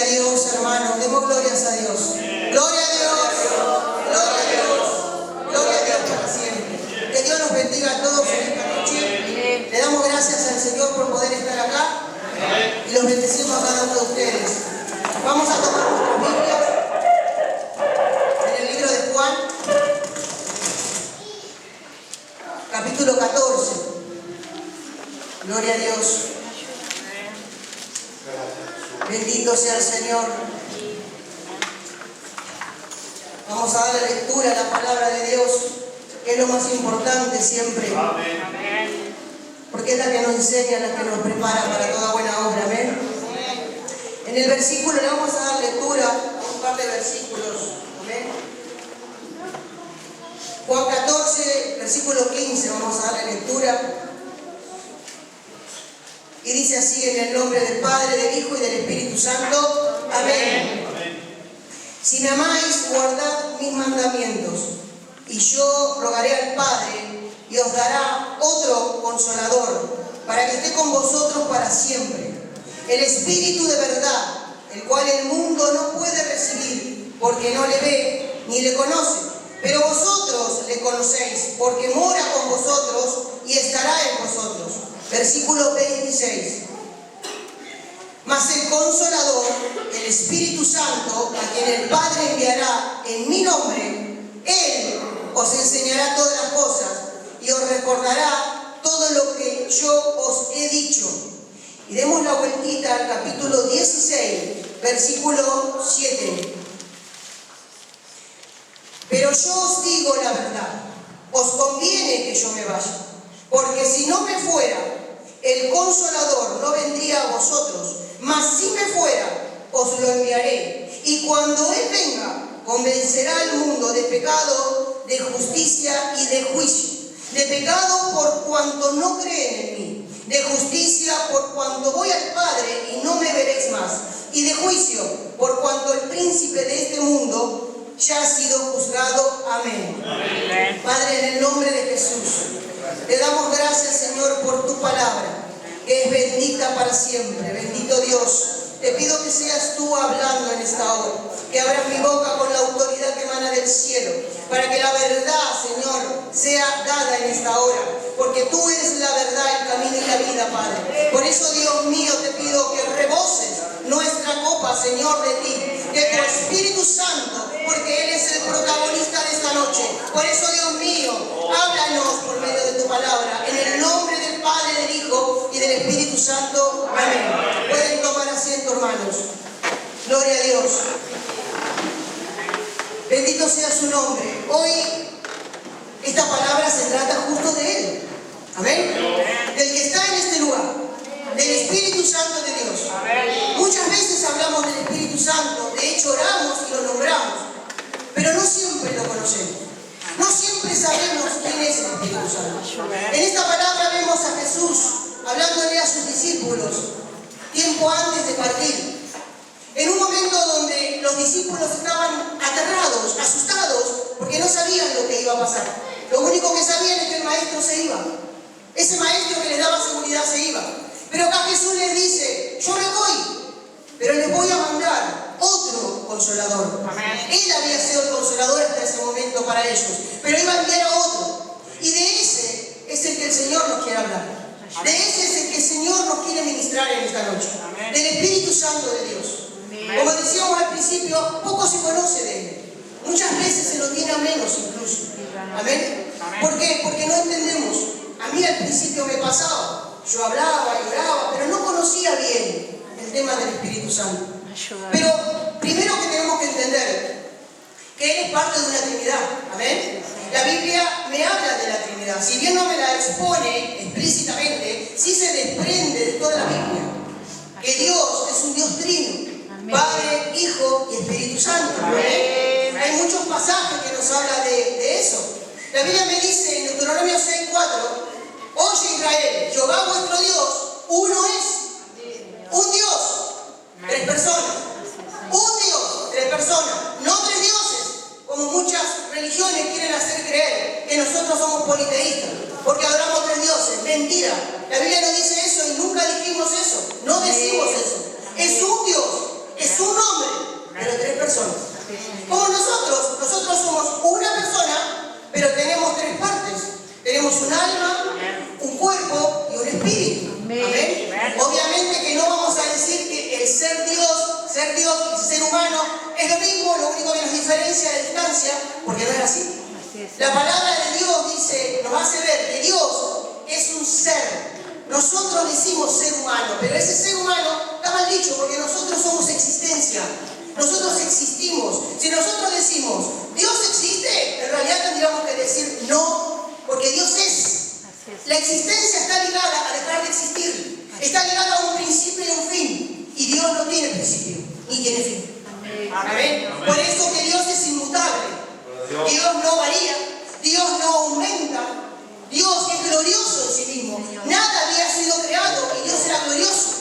Dios, hermanos, demos glorias a Dios. Gloria a Dios, gloria a Dios, gloria a Dios para siempre. Que Dios nos bendiga a todos en esta noche. Le damos gracias al Señor por poder estar acá y los bendecimos a cada uno de ustedes. Vamos a tomar nuestras Biblias en el libro de Juan, capítulo 14. Gloria a Dios. Bendito sea el Señor. Vamos a darle lectura a la palabra de Dios, que es lo más importante siempre. Amén. Porque es la que nos enseña, la que nos prepara para toda buena obra. Amén. En el versículo, le vamos a dar lectura a un par de versículos. Amén. Juan 14, versículo 15, vamos a darle lectura. Y dice así: en el nombre del Padre, del Hijo y del Espíritu Santo. Amén. Si me amáis, guardad mis mandamientos, y yo rogaré al Padre, y os dará otro Consolador, para que esté con vosotros para siempre. El Espíritu de verdad, el cual el mundo no puede recibir, porque no le ve ni le conoce. Pero vosotros le conocéis, porque mora con vosotros y estará en vosotros. Versículo 26. Mas el Consolador, el Espíritu Santo, a quien el Padre enviará en mi nombre, Él os enseñará todas las cosas y os recordará todo lo que yo os he dicho. Y demos la vueltita al capítulo 16, versículo 7. Pero yo os digo la verdad, os conviene que yo me vaya, porque si no me fuera, el Consolador no vendría a vosotros, mas si me fuera, os lo enviaré. Y cuando Él venga, convencerá al mundo de pecado, de justicia y de juicio. De pecado por cuanto no creen en mí, de justicia por cuanto voy al Padre y no me veréis más, y de juicio por cuanto el príncipe de este mundo ya ha sido juzgado. Amén. Amén. Padre, en el nombre de Jesús, te damos gracias, Señor, por tu palabra, que es bendita para siempre. Bendito Dios, te pido que seas tú hablando en esta hora, que abras mi boca con la autoridad que emana del cielo, para que la verdad, Señor, sea dada en esta hora, porque tú eres la verdad, el camino y la vida, Padre. Por eso, Dios mío, te pido que reboses nuestra copa, Señor, de ti, de tu Espíritu Santo, porque Él es el protagonista de esta noche. Por eso, Dios mío, háblanos por medio de tu palabra, en el nombre del Padre, del Hijo y del Espíritu Santo. Amén. Pueden tomar asiento, hermanos. Gloria a Dios. Bendito sea su nombre. Hoy esta palabra se trata justo de Él. Amén. Del que está en este lugar, del Espíritu Santo de Dios. Muchas veces hablamos del Espíritu Santo, de hecho oramos y lo nombramos, pero no siempre lo conocemos. No siempre sabemos quién es el Espíritu Santo. En esta palabra vemos a Jesús hablándole a sus discípulos tiempo antes de partir. En un momento donde los discípulos estaban aterrados, asustados, porque no sabían lo que iba a pasar. Lo único que sabían es que el maestro se iba. Ese maestro que les daba seguridad se iba. Pero acá Jesús les dice: yo me voy, pero les voy a mandar otro Consolador. Él había sido el Consolador hasta ese momento para ellos, pero iba a enviar a otro. Y de ese es el que el Señor nos quiere hablar. De ese es el que el Señor nos quiere ministrar en esta noche. Del Espíritu Santo de Dios. Como decíamos al principio, poco se conoce de Él. Muchas veces se lo tiene a menos incluso. Amén. ¿Por qué? Porque no entendemos. A mí al principio me pasaba. Yo hablaba y oraba, pero no conocía bien el tema del Espíritu Santo. Pero primero que tenemos que entender que Él es parte de una Trinidad. Amén. La Biblia me habla de la Trinidad. Si bien no me la expone explícitamente, sí se desprende de toda la Biblia que Dios es un Dios trino. Padre, Hijo y Espíritu Santo. Amén. Hay muchos pasajes que nos hablan de eso. La Biblia me dice en Deuteronomio 6:4: oye Israel, Jehová vuestro Dios, uno es. Un Dios, tres personas. Un Dios, tres personas. No tres dioses, como muchas religiones quieren hacer creer que nosotros somos politeístas, porque adoramos tres dioses. Mentira. La Biblia no dice eso y nunca dijimos eso. No decimos eso. Es un Dios. Es uno personas. Como nosotros somos una persona, pero tenemos tres partes. Tenemos un alma, un cuerpo y un espíritu. ¿Amén? Obviamente que no vamos a decir que el ser Dios y ser humano es lo mismo, lo único que nos diferencia de distancia, porque no es así. La palabra de Dios dice, nos hace ver que Dios es un ser. Nosotros decimos ser humano, pero ese ser humano está mal dicho porque nosotros somos existencia. Nosotros existimos. Si nosotros decimos, Dios existe, en realidad tendríamos que decir no, porque Dios es. La existencia está ligada a dejar de existir. Está ligada a un principio y un fin. Y Dios no tiene principio, ni tiene fin. Amén. Por eso que Dios es inmutable. Dios no varía, Dios no aumenta. Dios es glorioso en sí mismo. Nada había sido creado y Dios era glorioso.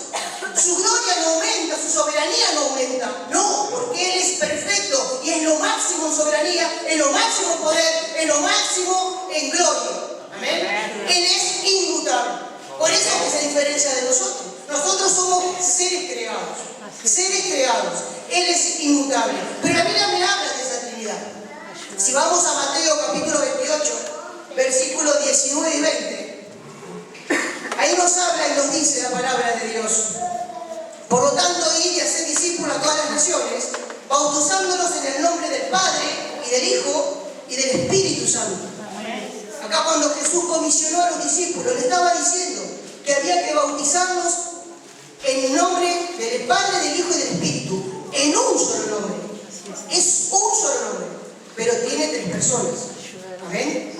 Su gloria no aumenta, su soberanía no aumenta. No, porque Él es perfecto y es lo máximo en soberanía, es lo máximo en poder, es lo máximo en gloria. Amén. Él es inmutable. Por eso es que se diferencia de nosotros. Nosotros somos seres creados. Seres creados. Él es inmutable. Pero la Biblia me habla de esa Trinidad. Si vamos a Mateo capítulo 28, versículos 19 y 20, ahí nos habla y nos dice la palabra de Dios. Por lo tanto, id y haced discípulos a todas las naciones, bautizándolos en el nombre del Padre y del Hijo y del Espíritu Santo. Acá cuando Jesús comisionó a los discípulos, le estaba diciendo que había que bautizarlos en el nombre del Padre, del Hijo y del Espíritu, en un solo nombre. Es un solo nombre, pero tiene tres personas. Amén.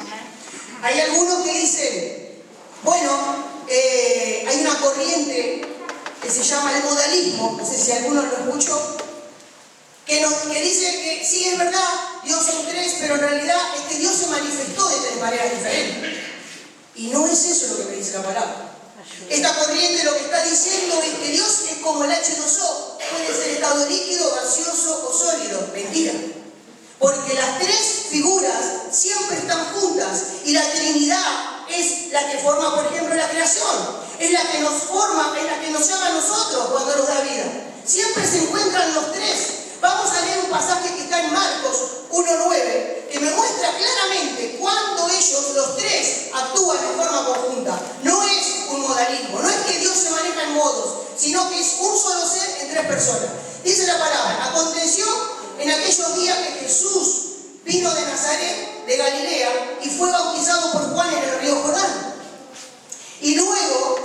Hay algunos que dicen, bueno, hay una corriente que se llama el modalismo, no sé si alguno lo escuchó, que dice que sí, es verdad, Dios son tres, pero en realidad es que Dios se manifestó de tres maneras diferentes. Y no es eso lo que me dice la palabra. Esta corriente lo que está diciendo es que Dios es como el H2O, puede ser estado líquido, gaseoso o sólido. Mentira. Porque las tres figuras siempre están juntas y la Trinidad es la que forma, por ejemplo, la creación. Es la que nos forma, es la que nos llama a nosotros cuando nos da vida. Siempre se encuentran los tres. Vamos a leer un pasaje que está en Marcos 1:9, que me muestra claramente cuando ellos, los tres, actúan en forma conjunta. No es un modalismo, no es que Dios se maneja en modos, sino que es un solo ser en tres personas. Dice la palabra, aconteció en aquellos días que Jesús vino de Nazaret, de Galilea, y fue bautizado por Juan en el río Jordán. Y luego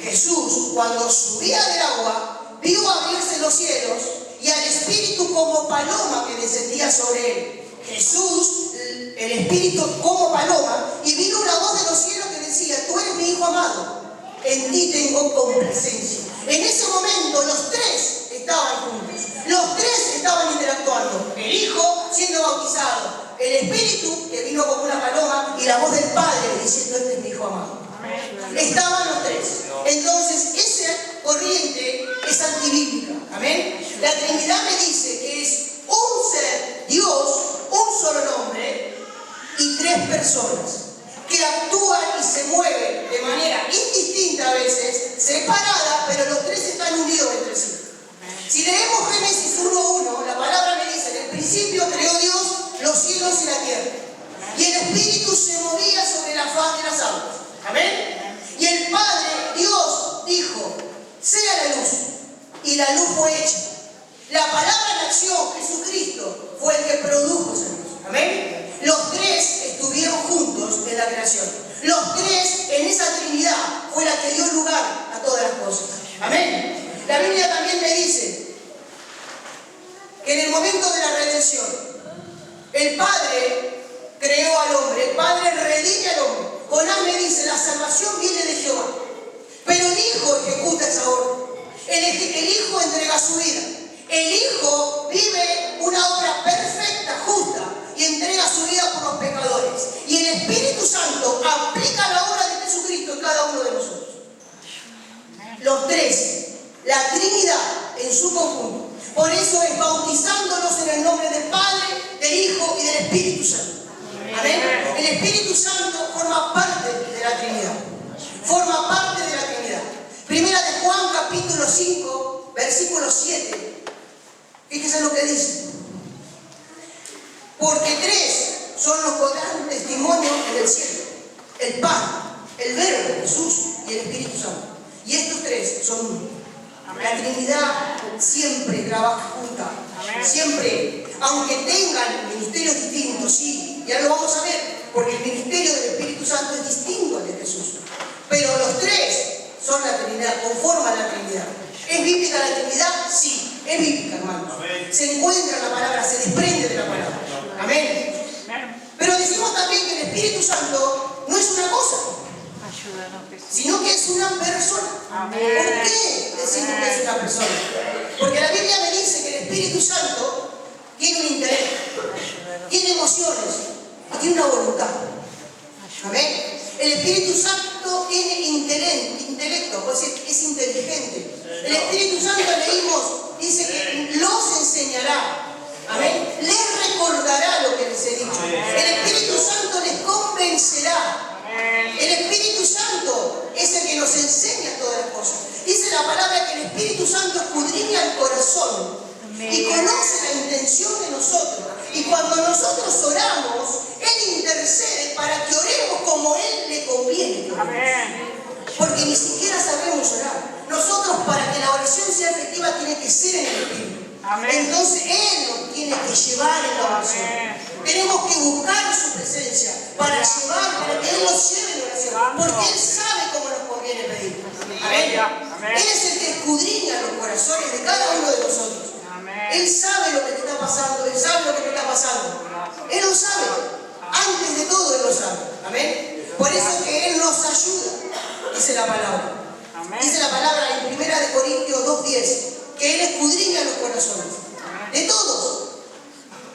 Jesús, cuando subía del agua, vio abrirse los cielos y al Espíritu como paloma que descendía sobre él. Jesús, el Espíritu como paloma, y vino una voz de los cielos que decía, tú eres mi Hijo amado, en ti tengo complacencia. En ese momento los tres estaban juntos, los tres estaban interactuando, el Hijo siendo bautizado, el Espíritu que vino como una paloma y la voz del Padre diciendo, este es mi Hijo amado. Estaban los tres. Entonces esa corriente es antibíblica. Amén. La Trinidad me dice que es un ser, Dios, un solo nombre y tres personas que actúan y se mueven de manera indistinta a veces, separada, pero los tres están unidos entre sí. Si leemos Génesis 1:1, la palabra me dice, en el principio creó Dios los cielos y la tierra, y el Espíritu se movía sobre la faz de las aguas. Amén. Y el Padre, Dios, dijo, sea la luz, y la luz fue hecha. La palabra en acción, Jesucristo, fue el que produjo esa luz. Amén. Los tres estuvieron juntos en la creación. Los tres en esa Trinidad fue la que dio lugar a todas las cosas. Amén. La Biblia también me dice que en el momento de la redención, el Padre creó al hombre, el Padre redime al hombre. Jonás me dice, la salvación viene de Jehová, pero el Hijo ejecuta esa orden. El Hijo entrega su vida. El Hijo vive una obra perfecta, justa, y entrega su vida por los pecadores. Y el Espíritu Santo aplica la obra de Jesucristo en cada uno de nosotros. Los tres, la Trinidad en su conjunto. Por eso es bautizándonos en el nombre del Padre, del Hijo y del Espíritu Santo. Amén. El Espíritu Santo forma parte de la Trinidad. Forma parte de la Trinidad. Primera de Juan, capítulo 5, versículo 7. Fíjese lo que dice. Porque tres son los que dan testimonio en el cielo: el Padre, el Verbo, Jesús, y el Espíritu Santo. Y estos tres son uno. La Trinidad siempre trabaja junta. Siempre, aunque tengan ministerios distintos, sí, ya lo vamos a ver, porque el ministerio del Espíritu Santo es distinto al de Jesús. Pero los tres son la Trinidad, conforman la Trinidad. ¿Es bíblica la Trinidad? Sí, es bíblica, hermanos. Se encuentra en la palabra, se desprende de la palabra. Amén. Pero decimos también que el Espíritu Santo no es una cosa, sino que es una persona. ¿Por qué decimos que es una persona? Porque la Biblia me dice que el Espíritu Santo tiene un interés, tiene emociones y tiene una voluntad. Amén. El Espíritu Santo tiene intelecto, pues es inteligente. El Espíritu Santo, leímos, dice que los enseñará. Amén. Les recordará lo que les he dicho. El Espíritu Santo les convencerá. El Espíritu Santo es el que nos enseña todas las cosas. Dice la palabra que el Espíritu Santo escudriña el corazón y conoce la intención de nosotros. Y cuando nosotros oramos, Él intercede para que oremos como Él le conviene. Porque ni siquiera sabemos orar. Nosotros, para que la oración sea efectiva, tiene que ser en el Espíritu. Entonces Él nos tiene que llevar en la oración. Tenemos que buscar su presencia para que Él nos lleve en oración. Porque Él sabe cómo nos conviene pedir. Amén. Él es el que escudriña los corazones de cada uno de nosotros. Él sabe lo que te está pasando, Él sabe lo que te está pasando. Él lo sabe. Antes de todo Él lo sabe. Amén. Por eso es que Él nos ayuda, dice la palabra. Dice la palabra en 1 Corintios 2:10, que Él escudriña los corazones. De todos.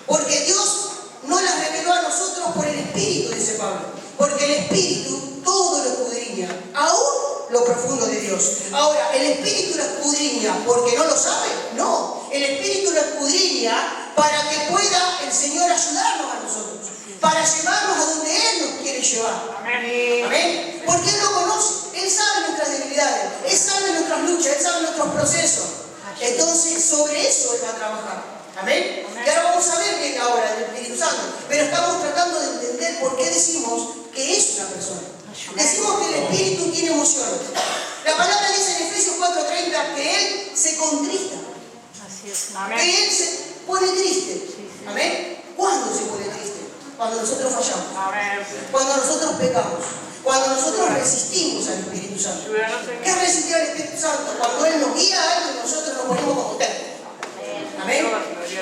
Porque Dios no las reveló a nosotros por el Espíritu, dice Pablo. Porque el Espíritu todo lo escudriña, aún lo profundo de Dios. Ahora, ¿el Espíritu lo escudriña porque no lo sabe? No. El Espíritu lo escudriña para que pueda el Señor ayudarnos a nosotros. Para llevarnos a donde Él nos quiere llevar. Amén. Porque Él lo conoce. Él sabe nuestras debilidades. Él sabe nuestras luchas. Él sabe nuestros procesos. Entonces, sobre eso Él va a trabajar. Amén. Y ahora vamos a ver bien ahora del Espíritu Santo. Pero estamos tratando de entender por qué decimos que es una persona. Decimos que el Espíritu tiene emociones. La palabra dice en Efesios 4:30 que Él se contrista. Que Él se pone triste. Amén. ¿Cuándo se pone triste? Cuando nosotros fallamos. Cuando nosotros pecamos. Cuando nosotros resistimos al Espíritu Santo. ¿Qué es resistir al Espíritu Santo? Cuando Él nos guía a algo y nosotros nos ponemos como tercos. Amén.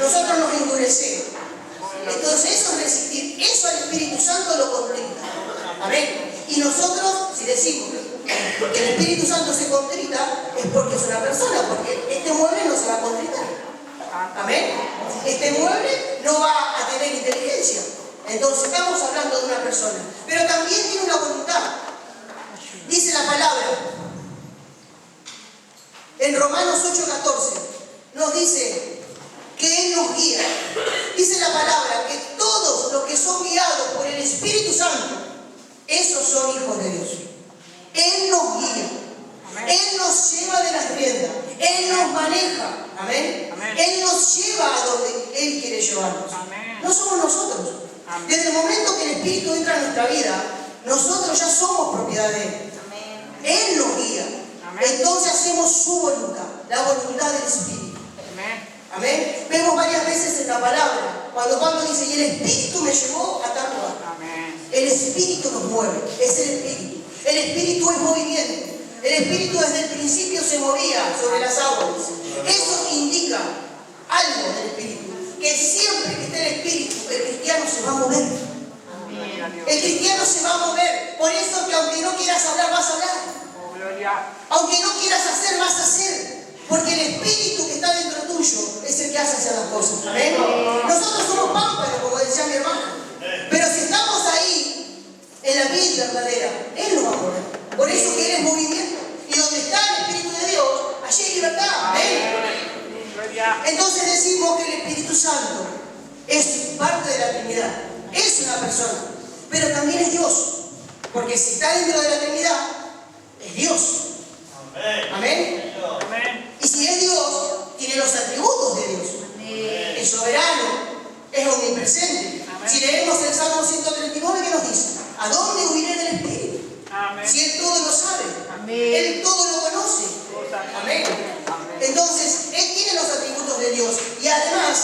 Nosotros nos endurecemos. Entonces eso es resistir. Eso al Espíritu Santo lo contrita. Amén. Y nosotros, si decimos que el Espíritu Santo se contrita, es porque es una persona, porque este mueble no se va a contritar. Amén. Este mueble no va a tener inteligencia. Entonces estamos hablando de una persona. Pero también tiene una voluntad. Dice la palabra en Romanos 8:14, nos dice que Él nos guía. Dice la palabra que todos los que son guiados por el Espíritu Santo, esos son hijos de Dios. Él nos guía. Él nos lleva de las riendas. Él nos maneja. Amén. Él nos lleva a donde Él quiere llevarnos. No somos nosotros. Desde el momento que el Espíritu entra en nuestra vida, nosotros ya somos propiedad de Él. Él nos guía. Entonces hacemos su voluntad, la voluntad del Espíritu. Amén. Vemos varias veces en la palabra, cuando Pablo dice, y el Espíritu me llevó a tal lugar. El Espíritu nos mueve, es el Espíritu. El Espíritu es movimiento. El Espíritu desde el principio se movía sobre las aguas. Eso indica algo del Espíritu. Que siempre que esté el Espíritu, el cristiano se va a mover. El cristiano se va a mover. Por eso que aunque no quieras hablar, vas a hablar. Aunque no quieras hacer, vas a hacer. Porque el Espíritu que está dentro tuyo es el que hace hacer las cosas. ¿Amén? Nosotros somos pámpanos, como decía mi hermano. Pero si estamos ahí, en la vida verdadera, Él nos va a mover. Por eso que Él es movimiento. Y donde está el Espíritu de Dios, allí hay libertad. Amén. Entonces decimos que el Espíritu Santo es parte de la Trinidad. Es una persona. Pero también es Dios. Porque si está dentro de la Trinidad, es Dios. Amén. Y si es Dios, tiene los atributos de Dios. Es soberano, es omnipresente. Si leemos el Salmo 139, ¿qué nos dice? ¿A dónde huiré del Espíritu? Si Él todo lo sabe, Él todo lo conoce. Amén. Entonces, Él tiene los atributos de Dios. Y además,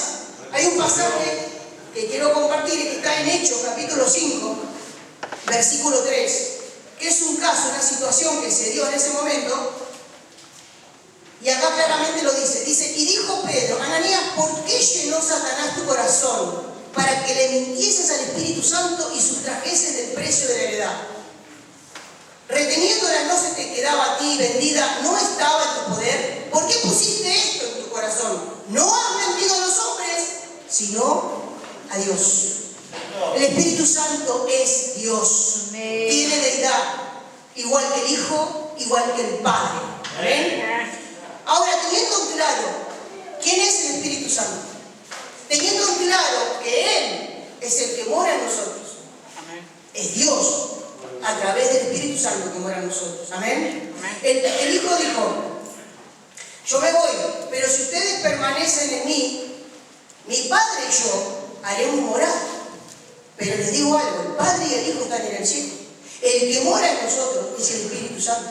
hay un pasaje que quiero compartir que está en Hechos, capítulo 5, versículo 3, que es un caso, una situación que se dio en ese momento. Y acá claramente lo dice. Dice, y dijo Pedro, Ananías, ¿por qué llenó Satanás tu corazón para que le mintieses al Espíritu Santo y sustrajeses del precio de la heredad? Reteniéndola no se te quedaba a ti, vendida, no estaba en tu poder. ¿Por qué pusiste esto en tu corazón? No has mentido a los hombres, sino a Dios. El Espíritu Santo es Dios. Tiene deidad, igual que el Hijo, igual que el Padre. ¿Ven? Ahora, teniendo claro quién es el Espíritu Santo, teniendo claro que Él es el que mora en nosotros, es Dios a través del Espíritu Santo que mora en nosotros. Amén. El Hijo dijo, yo me voy, pero si ustedes permanecen en mí, mi Padre y yo haremos morada. Pero les digo algo, el Padre y el Hijo están en el cielo. El que mora en nosotros es el Espíritu Santo.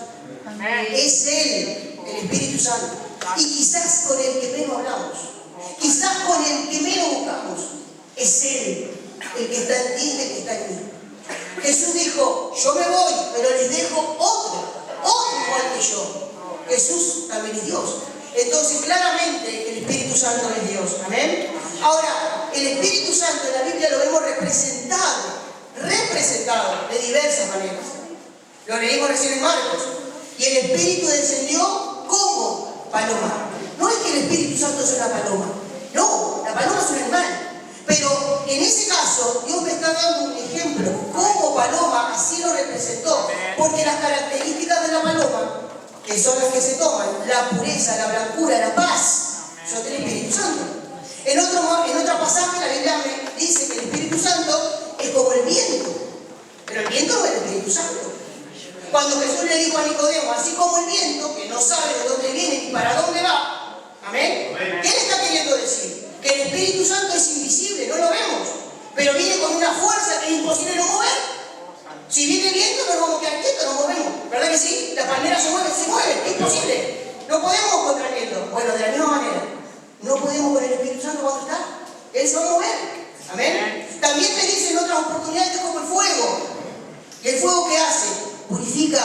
Es Él, el Espíritu Santo. Y quizás con el que menos hablamos, quizás con el que menos buscamos, es Él, el que está en ti y el que está en mí. Jesús dijo, yo me voy, pero les dejo otro igual que yo. Jesús también es Dios. Entonces, claramente, el Espíritu Santo es Dios. Amén. Ahora, el Espíritu Santo en la Biblia lo vemos representado de diversas maneras. Lo leímos recién en Marcos. Y el Espíritu descendió como paloma. No es que el Espíritu Santo es una paloma. No, la paloma es un animal. Pero en ese caso, Dios me está dando un ejemplo. Como paloma, así lo representó. Porque las características de la paloma, que son las que se toman, la pureza, la blancura, la paz, son del Espíritu Santo. En otro pasaje la Biblia me dice que el Espíritu Santo es como el viento. Pero el viento no es el Espíritu Santo. Cuando Jesús le dijo a Nicodemo, así como el viento, que no sabe de dónde viene ni para dónde va, ¿amén? ¿Qué le está queriendo decir? Que el Espíritu Santo es invisible, no lo vemos, pero viene con una fuerza que es imposible no mover. Si viene viento, no nos vamos a quedar quietos, nos movemos. ¿Verdad que sí? La palmera se mueve, es imposible. No podemos contra el viento. Bueno, de la misma manera, no podemos con el Espíritu Santo cuando está. Él se va a mover. Amén. También me dicen en otras oportunidades que es como el fuego. ¿Y el fuego qué hace? Purifica.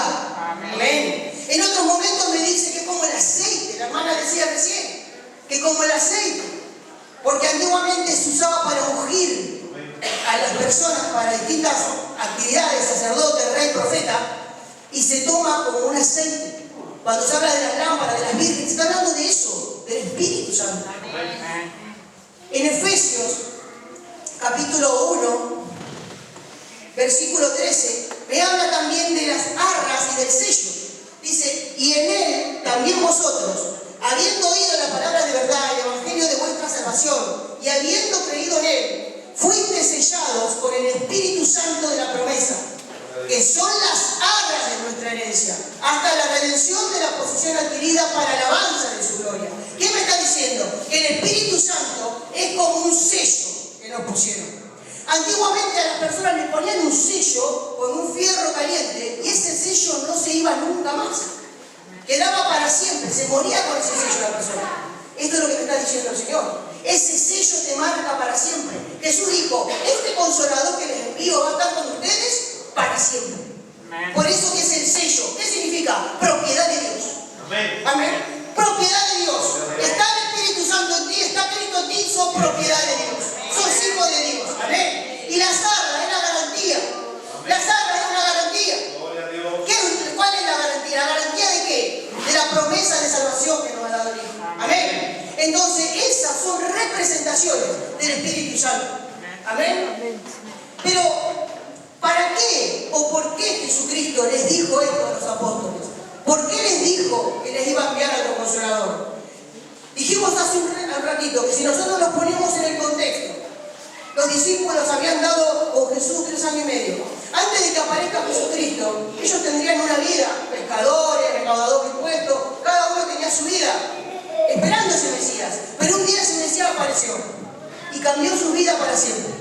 Amén. En otros momentos me dice que es como el aceite. La hermana decía recién que como el aceite. Porque antiguamente se usaba para ungir a las personas para distintas actividades, sacerdote, rey, profeta, y se toma como un aceite. Cuando se habla de las lámparas, de las vírgenes, se está hablando de eso, del Espíritu Santo. En Efesios, capítulo 1, versículo 13, me habla también de las arras y del sello. Dice, y en él también vosotros, habiendo oído la palabra de verdad, el evangelio de vuestra salvación, y habiendo creído en él, fuiste sellados con el Espíritu Santo de la promesa, que son las arras de nuestra herencia, hasta la redención de la posesión adquirida para alabanza de su gloria. ¿Qué me está diciendo? Que el Espíritu Santo es como un sello que nos pusieron. Antiguamente a las personas les ponían un sello con un fierro caliente y ese sello no se iba nunca más. Quedaba para siempre, se moría con ese sello la persona. Esto es lo que me está diciendo el Señor. Ese sello te marca para siempre. Jesús dijo, este consolador que les envío va a estar con ustedes para siempre. Por eso que es el sello. ¿Qué significa? Propiedad de Dios. Amén. Propiedad de Dios. Está el Espíritu Santo en ti, está Cristo en ti, sos propiedad de Dios. Sos hijo de Dios. Amén. Y la zarra es la garantía. La zarra es una garantía. ¿Cuál es la garantía? ¿La garantía de qué? De la promesa de salvación que nos ha dado el Hijo. Amén. Entonces, esas son representaciones del Espíritu Santo. Amén. Pero, ¿para qué o por qué Jesucristo les dijo esto a los apóstoles? ¿Por qué les dijo que les iba a enviar al Consolador? Dijimos hace un ratito que si nosotros nos ponemos en el contexto, los discípulos habían dado con Jesús 3 años y medio. Antes de que aparezca Jesucristo, ellos tendrían una vida, pescadores, recaudadores de impuestos, cada uno tenía su vida, esperando ese Mesías. Pero un día ese Mesías apareció. y cambió su vida para siempre.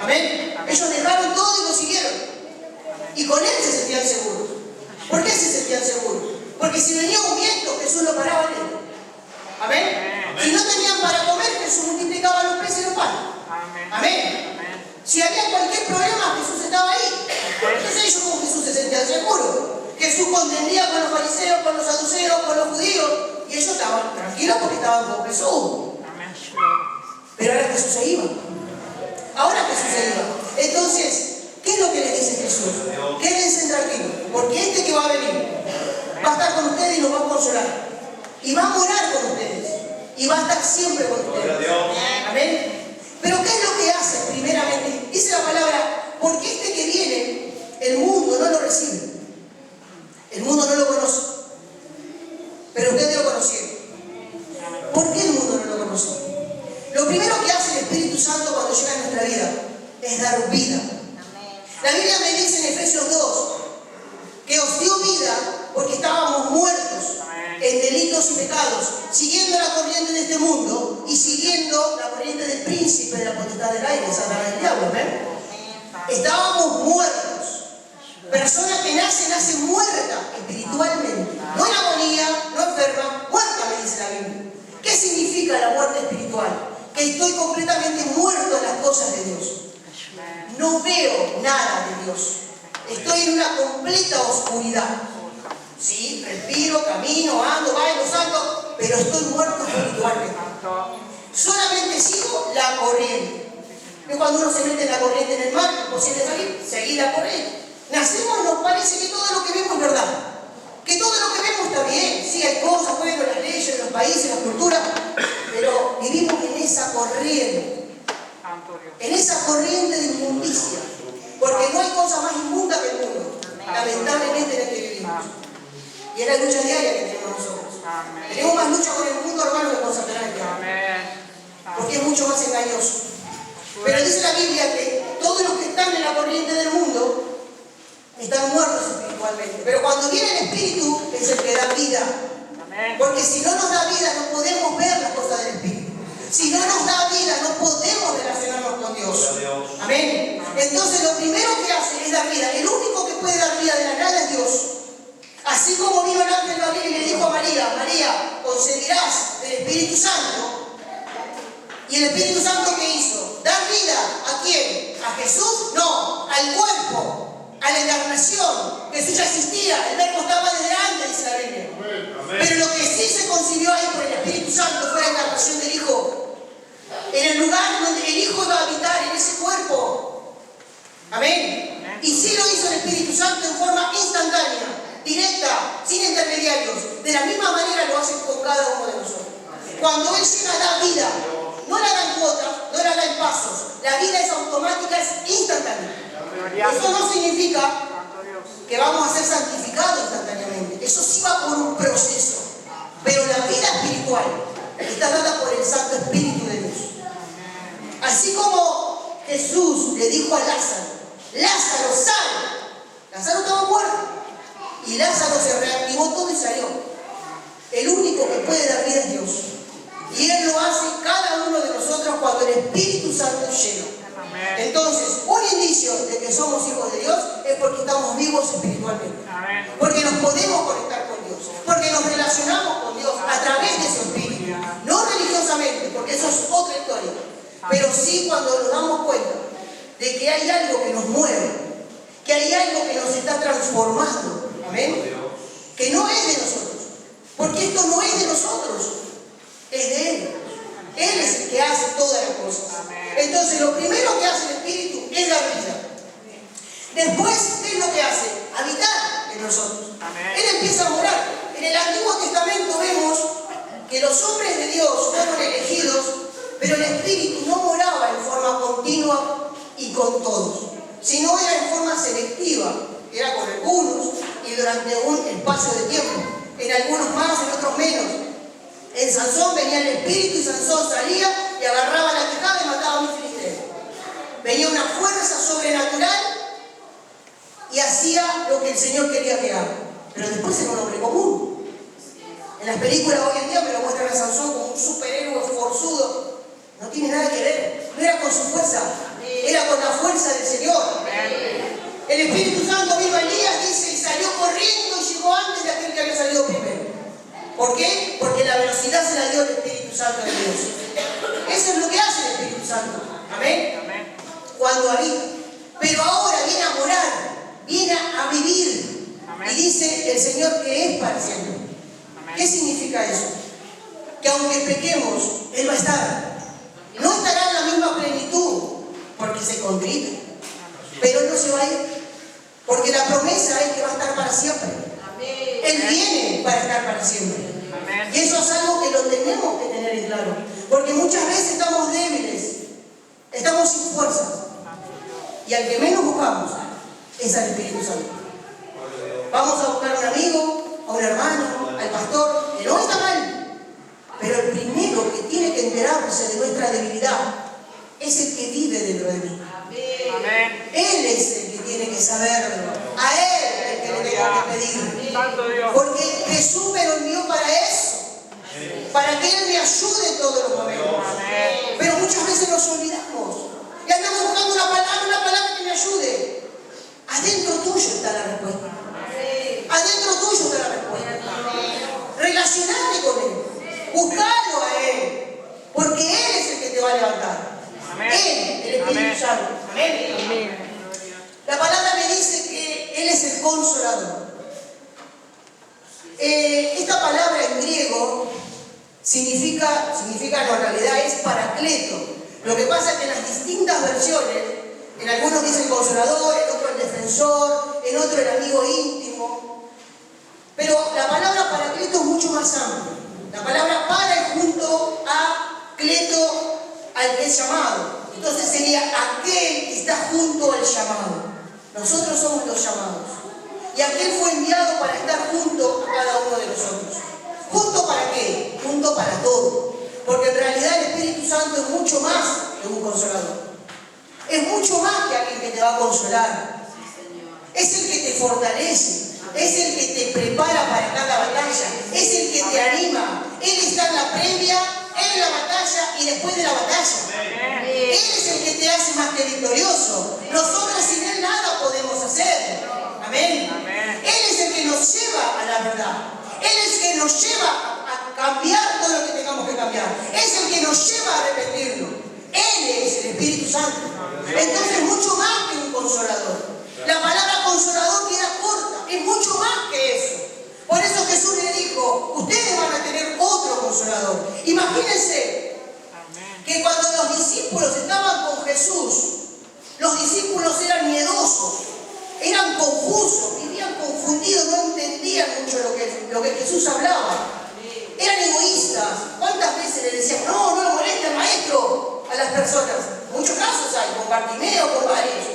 Amén. Ellos dejaron todo y lo siguieron. Y con él se sentían seguros. ¿Por qué se sentían seguros? Porque si venía un viento, Jesús lo paraba en él. Amén. Si no tenían para comer, Jesús multiplicaba los peces y los panes. Amén. Si había cualquier problema, Jesús estaba ahí. Entonces ellos con Jesús se sentían seguros. Jesús contendía con los fariseos, con los saduceos, con los judíos. Y ellos estaban tranquilos porque estaban con Jesús. Pero ahora Jesús se iba. Ahora Jesús se iba. Entonces, ¿qué es lo que les dice Jesús? Quédense tranquilos, porque este que va a venir va a estar con ustedes y los va a consolar. Y va a morar con ustedes. Y va a estar siempre con ustedes. Amén. Pero ¿qué es lo que hace primeramente? Dice la palabra, porque este que viene, el mundo no lo recibe. El mundo no lo conoce. Pero ustedes lo conocieron. ¿Por qué el mundo no lo conoce? Lo primero que hace el Espíritu Santo cuando llega a nuestra vida es dar vida. La Biblia me dice en Efesios 2 que os dio vida porque estábamos muertos en delitos y pecados, siguiendo la corriente de este mundo y siguiendo la corriente del príncipe de la potestad del aire, Satanás del diablo. Estábamos muertos. Persona que nace muerta espiritualmente. No en agonía, no enferma, muerta, me dice la Biblia. ¿Qué significa la muerte espiritual? Que estoy completamente muerto en las cosas de Dios. No veo nada de Dios. Estoy en una completa oscuridad. Sí, respiro, camino, ando, bailo, salto, pero estoy muerto espiritualmente. Solamente sigo la corriente. Es cuando uno se mete en la corriente en el mar, es posible salir, seguir la corriente. Nacemos, nos parece que todo lo que vemos es verdad. Que todo lo que vemos está bien. Sí, hay cosas, bueno, las leyes, los países, la cultura, pero vivimos en esa corriente. En esa corriente de inmundicia. Porque no hay cosa más inmunda que el mundo. Lamentablemente en el que vivimos. Y es la lucha diaria que tenemos nosotros. Tenemos más lucha con el mundo, hermano, que con Satanás. Porque es mucho más engañoso. Pero dice la Biblia que todos los que están en la corriente del mundo están muertos espiritualmente. Pero cuando viene el Espíritu es el que da vida. Porque si no nos da vida no podemos ver las cosas del Espíritu. Si no nos da vida no podemos relacionarnos con Dios. Amén. Entonces lo primero que hace es dar vida. El único que puede dar vida de la nada es Dios. Así como vino el ángel Gabriel y le dijo a María, María, concebirás del Espíritu Santo. ¿Y el Espíritu Santo qué hizo? ¿Dar vida a quién? ¿A Jesús? No, al cuerpo. A la encarnación. Jesús ya existía, el verbo estaba desde antes, dice la Biblia. Pero lo que sí se concibió ahí por el Espíritu Santo fue la encarnación del Hijo. En el lugar donde el Hijo iba a habitar, en ese cuerpo. Amén. Y sí lo hizo el Espíritu Santo en forma instantánea, directa, sin intermediarios. De la misma manera lo hace con cada uno de nosotros. Cuando Él llega da vida, no la da en cuotas, no la da en pasos. La vida es automática, es instantánea. Eso no significa que vamos a ser santificados instantáneamente. Eso sí va por un proceso. Pero la vida espiritual está dada por el Santo Espíritu de Dios. Así como Jesús le dijo a Lázaro, Lázaro, sal. Lázaro estaba muerto. Y Lázaro se reactivó todo y salió. El único que puede dar vida es Dios. Y Él lo hace cada uno de nosotros cuando el Espíritu Santo llega. Entonces, un indicio de que somos hijos de Dios es porque estamos vivos espiritualmente. Porque nos podemos conectar con Dios. Porque nos relacionamos con Dios a través de su Espíritu. No religiosamente, porque eso es otra historia. Pero sí cuando nos damos cuenta de que hay algo que nos mueve. Que hay algo que nos está transformando. Amén. Que no es de nosotros. Porque esto no es de nosotros. Es de Él. Él es el que hace todas las cosas. Entonces, lo primero que hace el Espíritu es la vida. Después, ¿qué es lo que hace? Habitar en nosotros. Él empieza a morar. En el Antiguo Testamento vemos que los hombres de Dios fueron elegidos, pero el Espíritu no moraba en forma continua y con todos, sino era en forma selectiva. Era con algunos y durante un espacio de tiempo. En algunos más, en otros menos. En Sansón venía el Espíritu y Sansón salía y agarraba la quijada y mataba a un filisteo. Venía una fuerza sobrenatural y hacía lo que el Señor quería que haga. Pero después era un hombre común. En las películas hoy en día me lo muestran a Sansón como un superhéroe forzudo. No tiene nada que ver. no era con su fuerza, era con la fuerza del Señor. El Espíritu Santo vino a Elías, dice, y salió corriendo y llegó antes de aquel que había salido primero. ¿Por qué? Porque la velocidad se la dio el Espíritu Santo de Dios. Eso es lo que hace el Espíritu Santo. Amén. Cuando habita. Pero ahora viene a morar, viene a vivir. Y dice el Señor que es para siempre. ¿Qué significa eso? Que aunque pequemos, Él va a estar. No estará en la misma plenitud, porque se contrita. Pero no se va a ir. Porque la promesa es que va a estar para siempre. Él viene para estar para siempre. Y eso es algo que lo tenemos que tener en claro. Porque muchas veces estamos débiles, estamos sin fuerzas. Y al que menos buscamos es al Espíritu Santo. Vamos a buscar a un amigo, a un hermano, al pastor, que no está mal. Pero el primero que tiene que enterarse de nuestra debilidad es el que vive dentro de mí. Amén. Él es el que tiene que saberlo. A Él es el que le tengo que pedir. Porque Jesús me lo envió para eso. Para que Él me ayude en todos los momentos. Pero muchas veces nos olvidamos. Y andamos buscando una palabra que me ayude. Adentro tuyo está la respuesta. Adentro tuyo está la respuesta. Relacionate con Él. Buscalo a Él. Porque Él es el que te va a levantar. Él, el Espíritu Santo. Amén. La palabra me dice que Él es el Consolador. Esta palabra en griego significa no, en realidad es Paracleto. Lo que pasa es que en las distintas versiones, en algunos dicen Consolador, en otros el Defensor, en otro el amigo íntimo. Pero la palabra Paracleto es mucho más amplia. La palabra para es junto a Cleto, al que es llamado. Entonces sería aquel que está junto al llamado. Nosotros somos los llamados. Y aquel fue enviado para estar junto a cada uno de nosotros. ¿Junto para qué? Junto para todo. Porque en realidad el Espíritu Santo es mucho más que un consolador. Es mucho más que alguien que te va a consolar. Es el que te fortalece. Es el que te prepara para cada batalla. Es el que te anima. Él está en la previa, en la batalla y después de la batalla. Él es el que te hace más que victorioso. Nosotros sin Él nada podemos hacer. Amén. Él es el que nos lleva a la verdad. Él es el que nos lleva a cambiar todo lo que tengamos que cambiar. Es el que nos lleva a arrepentirnos. Él es el Espíritu Santo. Entonces mucho más que un consolador. La palabra consolador queda corta. Es mucho más que eso. Por eso Jesús le dijo, ustedes van a tener otro consolador. Imagínense que cuando los discípulos estaban con Jesús, los discípulos eran miedosos, eran confusos, vivían confundidos, no entendían mucho lo que Jesús hablaba. Eran egoístas. ¿Cuántas veces le decían, no le moleste al maestro a las personas? Muchos casos hay, con Bartimeo, con varios.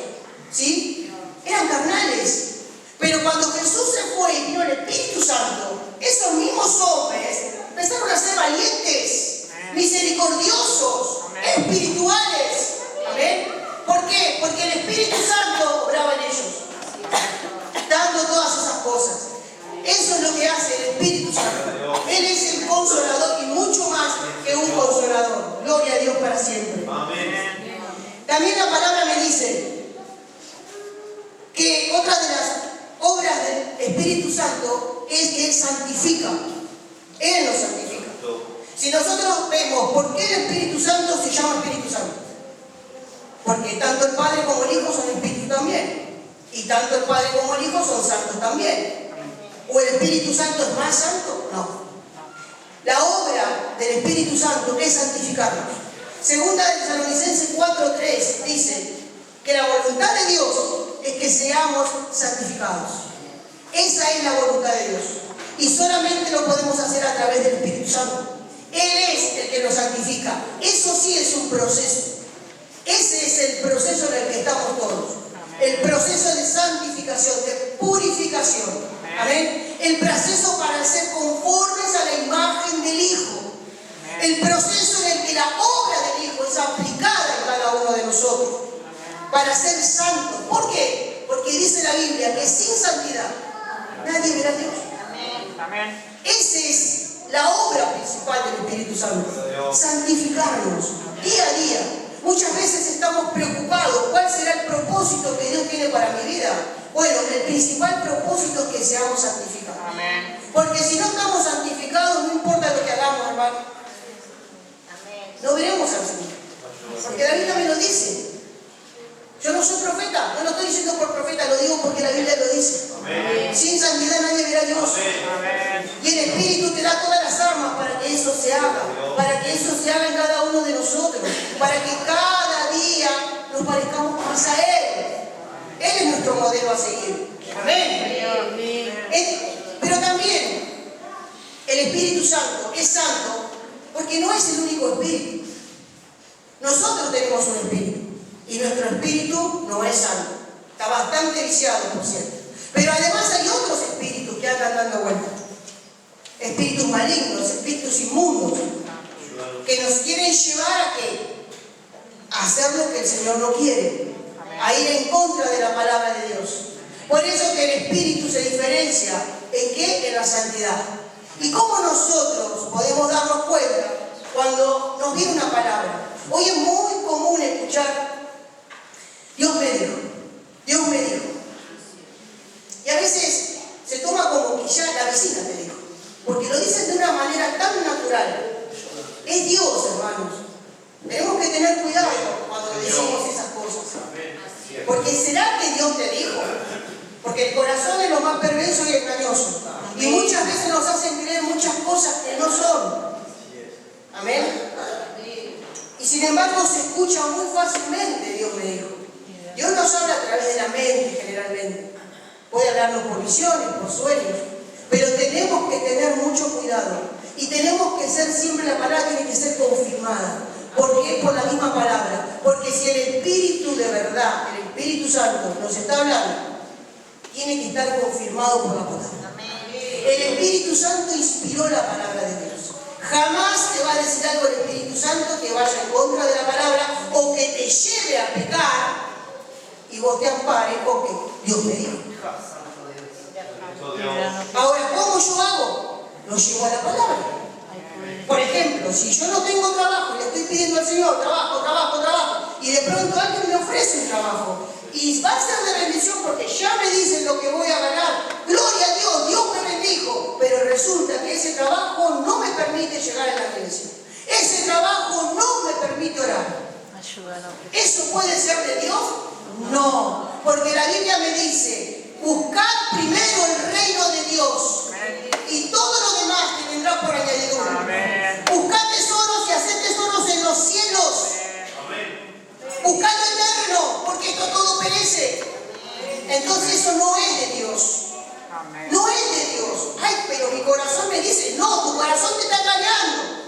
¿Sí? Eran carnales. Pero cuando Jesús se fue y vino el Espíritu Santo, esos mismos hombres empezaron a ser valientes, misericordiosos, espirituales. ¿Amén? ¿Por qué? Porque el Espíritu Santo obraba en ellos, dando todas esas cosas. Eso es lo que hace el Espíritu Santo. Él es el consolador y mucho más que un consolador. Gloria a Dios para siempre. Amén. También la palabra me dice que otra de las obras del Espíritu Santo es que Él santifica. Él nos santifica. Si nosotros vemos por qué el Espíritu Santo se llama Espíritu Santo, porque tanto el Padre como el Hijo son Espíritu también, y tanto el Padre como el Hijo son santos también. ¿O el Espíritu Santo es más santo? No. La obra del Espíritu Santo es santificarnos. Segunda de Tesalonicenses 4:3 dice que la voluntad de Dios es que seamos santificados. Esa es la voluntad de Dios. Y solamente lo podemos hacer a través del Espíritu Santo. Él es el que nos santifica. Eso sí es un proceso. Ese es el proceso en el que estamos todos. El proceso de santificación, de purificación. Amén. El proceso para ser conformes a la imagen del Hijo. El proceso en el que la obra del Hijo es aplicada en cada uno de nosotros. Para ser santos. ¿Por qué? Porque dice la Biblia que sin santidad nadie verá a Dios. Amén. Esa es la obra principal del Espíritu Santo. Santificarnos día a día. Muchas propósito que Dios tiene para mi vida? Bueno, el principal propósito es que seamos santificados. Amén. Porque si no estamos santificados, no importa lo que hagamos, hermano. No veremos al Señor. Porque la Biblia me lo dice. Yo no soy profeta, no lo estoy diciendo por profeta, lo digo porque la Biblia lo dice. Amén. Sin santidad nadie verá a Dios. Amén. Y el Espíritu te da todas las armas para que eso se haga. Para que eso se haga en cada uno de nosotros. Para que cada día nos parezcamos más a Él. Él es nuestro modelo a seguir. Amén. Pero también el Espíritu Santo es santo porque no es el único espíritu. Nosotros tenemos un espíritu y nuestro espíritu no es santo. Está bastante viciado, por cierto. Pero además hay otros espíritus que andan dando vueltas. Espíritus malignos, espíritus inmundos, que nos quieren llevar a ¿qué? A hacer lo que el Señor no quiere, a ir en contra de la palabra de Dios. Por eso que el espíritu se diferencia ¿en qué? En la santidad. ¿Y cómo nosotros podemos darnos cuenta cuando nos viene una palabra? Hoy es muy común escuchar Dios me dijo, Dios me dijo. Y a veces se toma como que ya la vecina te dijo, porque lo dicen de una manera tan natural. Es Dios, hermanos. Tenemos que tener cuidado cuando decimos esas cosas. Porque ¿será que Dios te dijo? Porque el corazón es lo más perverso y engañoso. Y muchas veces nos hacen creer muchas cosas que no son. Amén. Y sin embargo se escucha muy fácilmente, Dios me dijo. Dios nos habla a través de la mente generalmente. Puede hablarnos por visiones, por sueños. Pero tenemos que tener mucho cuidado. Y tenemos que ser siempre, la palabra tiene que ser confirmada. Porque es por la misma palabra. Porque si el Espíritu de verdad, el Espíritu Santo nos está hablando, tiene que estar confirmado por la palabra. El Espíritu Santo inspiró la palabra de Dios. Jamás te va a decir algo el Espíritu Santo que vaya en contra de la palabra o que te lleve a pecar y vos te ampares porque Dios me dijo. Ahora, ¿cómo yo hago? Lo llevo a la palabra. Por ejemplo, si yo no tengo trabajo y le estoy pidiendo al Señor trabajo, y de pronto alguien me ofrece un trabajo y va a ser de bendición porque ya me dicen lo que voy a ganar, gloria a Dios, Dios me bendijo, pero resulta que ese trabajo no me permite llegar a la iglesia, ese trabajo no me permite orar. ¿Eso puede ser de Dios? No, porque la Biblia me dice, buscad primero el reino de Dios y todo lo demás te vendrá por añadidura. Buscad tesoros y haced tesoros en los cielos. Buscad lo eterno, porque esto todo perece. Entonces eso no es de Dios. No es de Dios. Ay, pero mi corazón me dice, no, tu corazón te está engañando.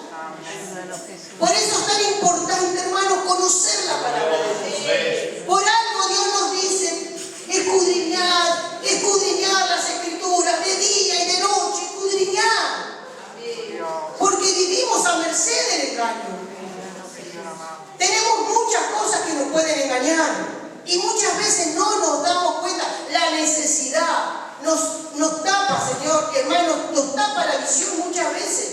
Por eso es tan importante, hermano, conocer la palabra de Dios. Por algo Dios nos dice, escudriñad las escrituras de día y de noche, escudriñad. Porque vivimos a merced del engaño. Tenemos muchas cosas que nos pueden engañar y muchas veces no nos damos cuenta. La necesidad nos tapa, Señor, hermanos, nos tapa la visión muchas veces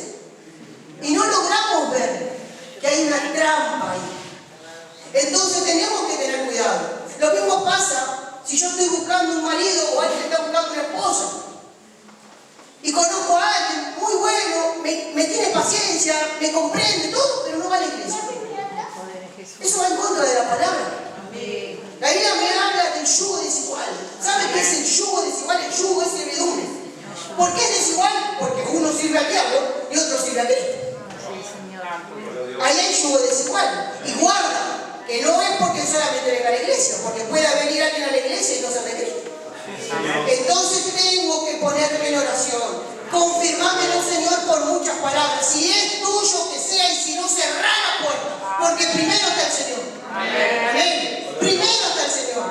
y no logramos ver que hay una trampa ahí. Entonces tenemos que tener cuidado. Lo mismo pasa si yo estoy buscando un marido o alguien está buscando una esposa y conozco a alguien muy bueno, me tiene paciencia, me comprende todo, pero no va a la iglesia. Eso va en contra de la palabra. La Biblia me habla del yugo desigual. ¿Sabe qué es el yugo desigual? El yugo es servidumbre. ¿Por qué es desigual? Porque uno sirve al diablo y otro sirve a Cristo. Ahí hay yugo desigual. Y guarda, que no es porque solamente venga a la iglesia, porque pueda venir alguien a la iglesia y no ser de Cristo. Entonces tengo que ponerme en oración. Confirmámelo, Señor, por muchas palabras. Si es tuyo, que sea, y si no, cerrá la puerta. Porque primero está el Señor. Amén. Primero está el Señor.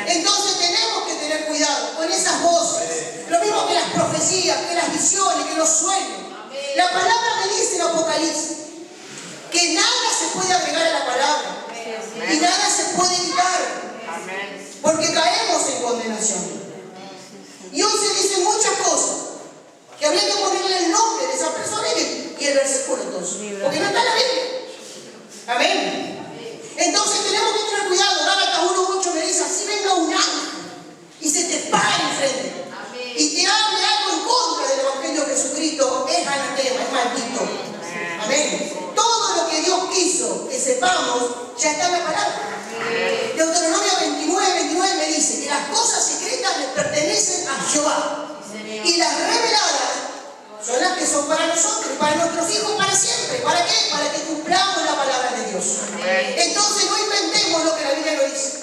Entonces tenemos que tener cuidado con esas voces. Lo mismo que las profecías, que las visiones, que los sueños. La palabra me dice en Apocalipsis que nada se puede agregar a la palabra. Y nada se puede quitar. Porque caemos en condenación. Y hoy se dicen muchas cosas que habría que ponerle el nombre de esa persona y el versículo entonces. Porque no está en la Biblia. Amén. Entonces tenemos que tener cuidado. Gálatas 1:8 me dice, así venga un sepamos, ya está en la palabra. Deuteronomio 29 me dice que las cosas secretas le pertenecen a Jehová. Y las reveladas son las que son para nosotros, para nuestros hijos, para siempre. ¿Para qué? Para que cumplamos la palabra de Dios. Entonces no inventemos lo que la Biblia no dice.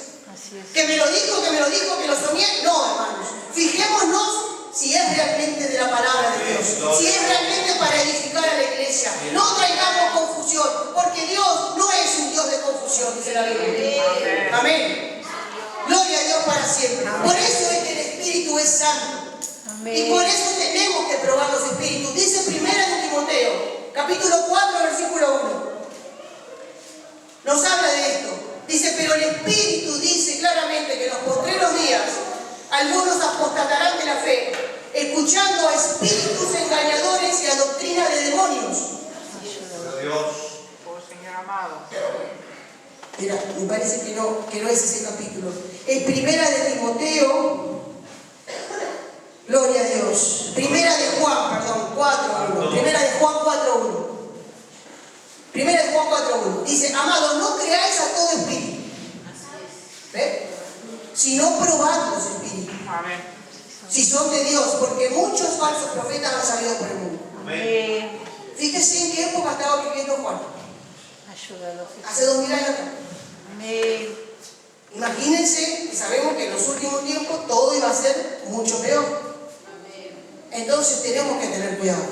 Que me lo dijo, que lo soñé. No, hermanos. Fijémonos si es realmente de la palabra de Dios. Si es realmente para edificar a la iglesia. No traigamos confusión, porque Dios no es un Dios de confusión, dice la Biblia. Amén. Gloria a Dios para siempre. Por eso es que el Espíritu es santo. Y por eso tenemos que probar los espíritus. Dice 1 Timoteo, capítulo 4, versículo 1. Nos habla de esto. Dice, pero el Espíritu dice claramente que en los postreros días algunos apostatarán de la fe, escuchando a espíritus engañadores y a doctrina de demonios. Dios. Oh Señor amado. Mira, me parece que no es ese capítulo. Es 1 Timoteo. Gloria a Dios. Primera de Juan 4.1. Primera de Juan 4.1. Primera de Juan 4.1. Dice, amados, no creáis a todo espíritu. ¿Ve? Sino probad los espíritus. Amén. Si son de Dios, porque muchos falsos profetas han salido por el mundo. Amén. Fíjese en qué época estaba viviendo Juan. Hace 2000 años atrás. Amén. Imagínense que sabemos que en los últimos tiempos todo iba a ser mucho peor. Entonces tenemos que tener cuidado.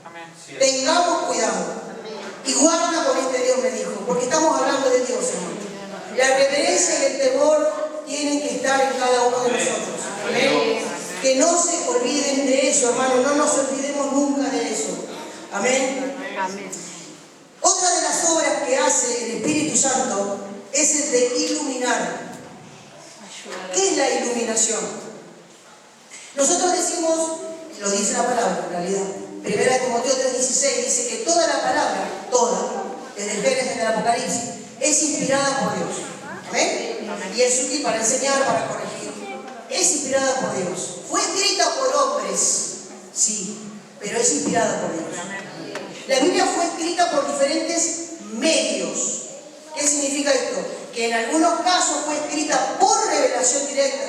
Amén. Tengamos cuidado. Y guarda con este Dios, me dijo, porque estamos hablando de Dios, hermano. La reverencia y el temor tienen que estar en cada uno de nosotros. Amén. Que no se olviden de eso, hermano. No nos olvidemos nunca de eso. Amén. Amén. Otra de las obras que hace el Espíritu Santo es el de iluminar. ¿Qué es la iluminación? Nosotros decimos, lo dice la palabra en realidad. 1 Timoteo 3.16 dice que toda la palabra, desde el Génesis hasta el Apocalipsis, es inspirada por Dios. ¿Amén? Y es útil para enseñar, para corregir. Es inspirada por Dios. Fue escrita por hombres, sí, pero es inspirada por Dios. La Biblia fue escrita por diferentes medios. ¿Qué significa esto? Que en algunos casos fue escrita por revelación directa,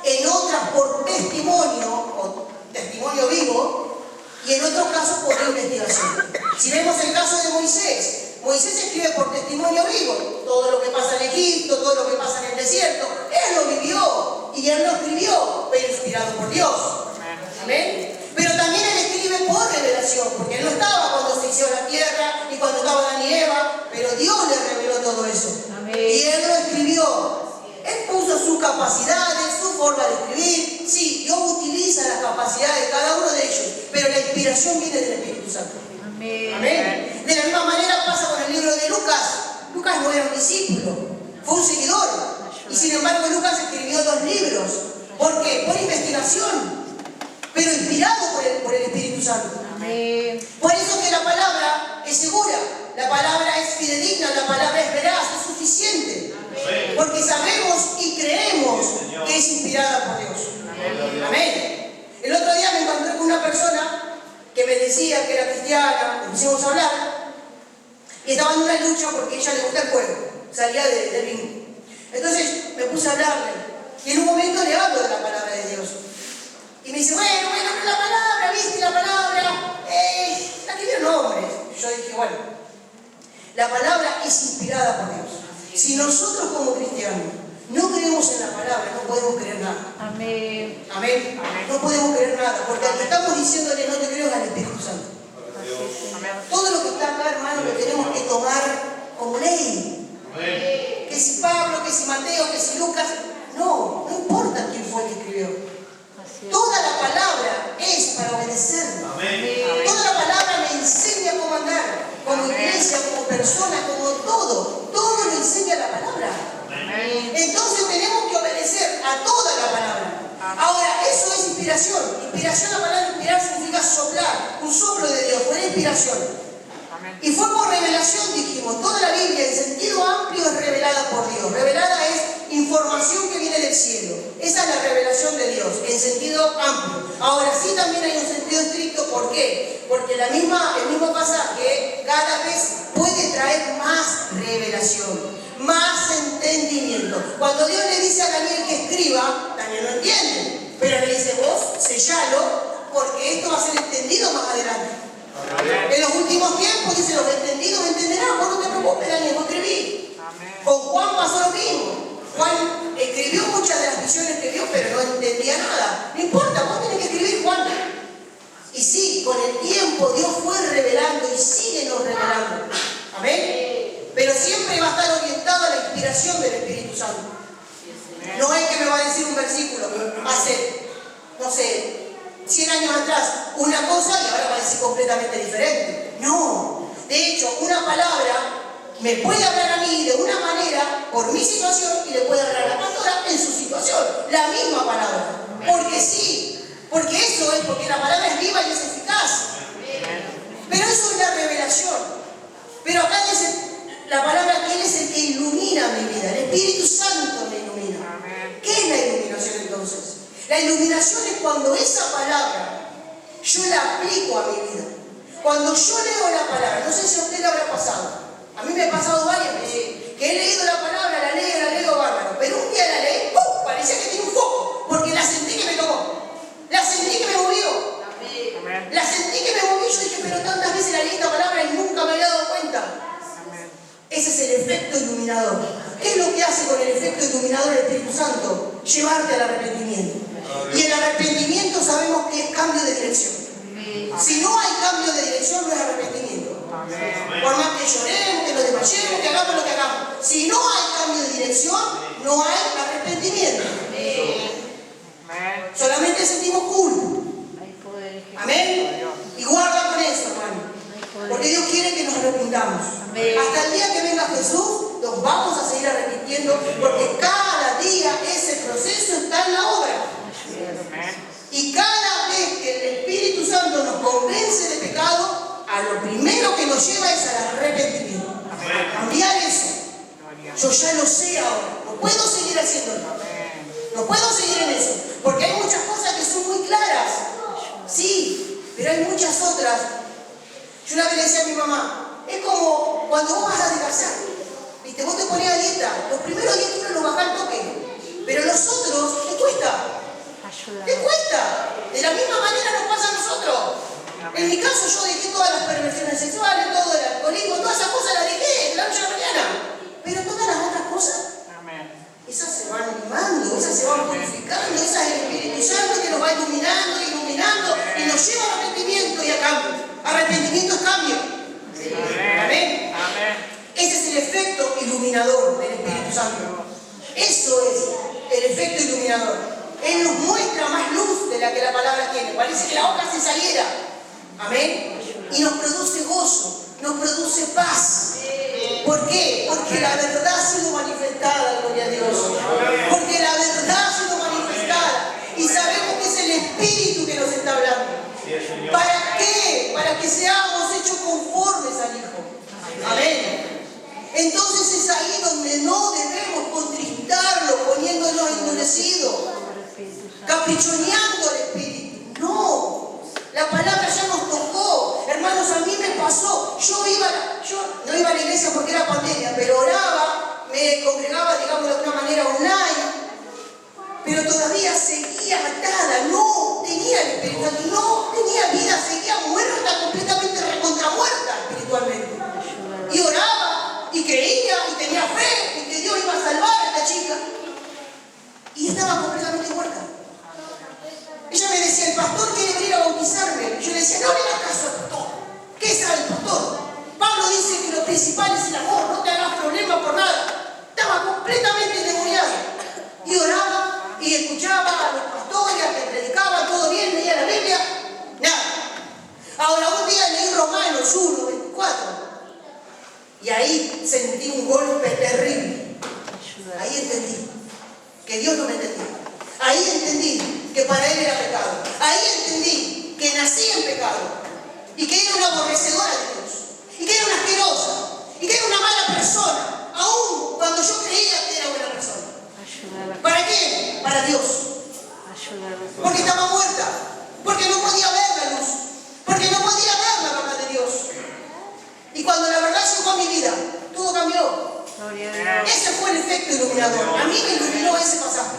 en otras por testimonio o testimonio vivo, y en otros casos por investigación. Si vemos el caso de Moisés, Moisés escribe por testimonio vivo, todo lo que pasa en Egipto, todo lo que pasa en el desierto, él lo vivió y él lo escribió, pero inspirado por Dios. Amén. Pero también él escribe por revelación, porque él no estaba cuando se hizo la tierra ni cuando estaba Adán y Eva, pero Dios le reveló todo eso. Amén. Y él lo escribió. Él puso sus capacidades, su forma de escribir. Sí, Dios utiliza las capacidades de cada uno de ellos, pero la inspiración viene del Espíritu Santo. Amén. Amén. De la misma manera pasa con el libro de Lucas. Lucas no era un discípulo, fue un seguidor. Y sin embargo Lucas escribió 2 libros. ¿Por qué? Por investigación, pero inspirado por el Espíritu Santo. Amén. Por eso que la palabra es segura, la palabra es fidedigna, la palabra es veraz, es suficiente. Amén. Porque sabemos y creemos que es inspirada por Dios. Amén. Amén. El otro día me encontré con una persona que me decía que era cristiana, empezamos a hablar, y estaba en una lucha porque a ella le gusta el juego, salía del bingo. Entonces me puse a hablarle, y en un momento le hablo de la palabra de Dios. Y me dice, bueno, la palabra, ¿viste la palabra? La escribieron hombres. Yo dije, bueno, la palabra es inspirada por Dios. Si nosotros como cristianos no creemos en la palabra, no podemos creer nada. Amén. Amén. No podemos creer nada, porque al que estamos diciéndole no te creo es al Espíritu Santo. Todo lo que está acá, hermano, lo tenemos que tomar como ley. Amén. Que si Pablo, que si Mateo, que si Lucas, no importa quién fue el que escribió. Toda la palabra es para obedecerlo. Amén. Toda la palabra me enseña cómo andar, como iglesia, como persona, como todo. Todo lo enseña la palabra. Amén. Entonces tenemos que obedecer a toda la palabra. Ahora, eso es inspiración. Inspiración, la palabra inspirar significa soplar, un soplo de Dios, fue inspiración. Amén. Y fue por revelación, dijimos. Toda la Biblia en sentido amplio es revelada por Dios. Revelada es información que viene del cielo. Esa es la revelación de Dios, en sentido amplio. Ahora sí también hay un sentido estricto, ¿por qué? Porque el mismo pasaje cada vez puede traer más revelación. revelación, más entendimiento. Cuando Dios le dice a Daniel que escriba, Daniel no entiende, pero le dice, vos sellalo, porque esto va a ser entendido más adelante. Amén. En los últimos tiempos, dice, los entendidos entenderán. Vos no te preocupes, Daniel, vos escribí. Amén. Con Juan pasó lo mismo. Juan escribió muchas de las visiones que vio, pero no entendía nada. No importa, vos tenés que escribir, Juan. Y sí, con el tiempo Dios fue revelando y sigue nos revelando. Amén. Pero siempre va a estar orientado a la inspiración del Espíritu Santo. No es que me va a decir un versículo hace, no sé, 100 años atrás una cosa y ahora va a decir completamente diferente. No. De hecho, una palabra me puede hablar a mí de una manera por mi situación y le puede hablar a la pastora en su situación. La misma palabra. Porque sí. Porque eso es, porque la palabra es viva y es eficaz. Pero eso es la revelación. Pero acá dice la palabra que Él es el que ilumina mi vida. El Espíritu Santo me ilumina. ¿Qué es la iluminación entonces? La iluminación es cuando esa palabra yo la aplico a mi vida. Cuando yo leo la palabra, no sé si a usted le habrá pasado. A mí me ha pasado varias veces que he leído la palabra, la leo bárbaro. Pero un día la leí, ¡pum! Parecía que tenía un foco, porque la sentí que me tocó. La sentí que me movió. Amén. La sentí que me movió. Yo dije, pero tantas veces la leí esta palabra y nunca me había dado cuenta. Amén. Ese es el efecto iluminador. ¿Qué es lo que hace con el efecto iluminador el Espíritu Santo? Llevarte al arrepentimiento. Amén. Y el arrepentimiento sabemos que es cambio de dirección. Amén. Si no hay cambio de dirección, no es arrepentimiento. Amén. Por más que lloremos, que nos desmayemos, que hagamos lo que hagamos. Si no hay cambio de dirección, no hay arrepentimiento. Amén. Solamente sentimos culpa. Amén. Y guarda con eso, hermano. Porque Dios quiere que nos arrepintamos. Hasta el día que venga Jesús, nos vamos a seguir arrepintiendo, porque cada día ese proceso está en la obra. Y cada vez que el Espíritu Santo nos convence de pecado, a lo primero que nos lleva es al arrepentimiento. A cambiar eso. Yo ya lo sé ahora. No puedo seguir haciéndolo. No puedo seguir en eso. Porque hay muchas cosas que son muy claras. Sí, pero hay muchas otras. Yo una vez le decía a mi mamá, es como cuando vos vas a adelgazar. ¿Viste? Vos te pones a dieta. Los primeros 10 kilos los bajás al toque. Pero los otros, te cuesta. Te cuesta. De la misma manera nos pasa a nosotros. En mi caso yo dejé todas las perversiones sexuales, todo el alcoholismo, todas esas cosas las dejé de la noche a la mañana. Pero todas las otras cosas, esas se van animando, esas se van purificando, esas es el Espíritu Santo que nos va iluminando y nos lleva al arrepentimiento y a cambio. Arrepentimiento es cambio. Amén. Ese es el efecto iluminador del Espíritu Santo. Eso es el efecto iluminador. Él nos muestra más luz de la que la palabra tiene. Parece que la hoja se saliera. Amén. Y nos produce gozo, nos produce paz. ¿Por qué? Porque la verdad ha sido manifestada, gloria a Dios. Porque la verdad ha sido manifestada. Y sabemos que es el Espíritu que nos está hablando. ¿Para qué? Para que seamos hechos conformes al Hijo. Amén. Entonces es ahí donde no debemos contristarlo, poniéndonos endurecidos, caprichoneando al Espíritu. No. La palabra ya nos tocó. Hermanos, a mí me pasó. Yo no iba a la iglesia porque era pandemia, pero oraba, me congregaba, digamos, de alguna manera online, pero todavía seguía atada, no tenía el Espíritu Santo, no tenía vida, seguía muerta, completamente recontramuerta espiritualmente. Y oraba, y creía, y tenía fe, en que Dios iba a salvar a esta chica. Y estaba completamente muerta. Ella me decía, el pastor quiere venir a bautizarme. Yo le decía, no le hagas caso al pastor. ¿Qué sabe el pastor? Pablo dice que lo principal es el amor, no te hagas problema por nada. Estaba completamente endemoniada. Y oraba y escuchaba a los pastores, a que predicaban, todo bien, leía la Biblia. Nada. Ahora un día leí Romanos 1, 24. Y ahí sentí un golpe terrible. Ahí entendí que Dios no me entendía. Ahí entendí que para Él era pecado. Ahí entendí que nací en pecado. Y que era una aborrecedora de Dios. Y que era una asquerosa. Y que era una mala persona. Aún cuando yo creía que era buena persona. ¿Para qué? Para Dios. Porque estaba muerta. Porque no podía ver la luz. Porque no podía ver la verdad de Dios. Y cuando la verdad llegó a mi vida, todo cambió. efecto iluminador. A mí me iluminó ese pasaje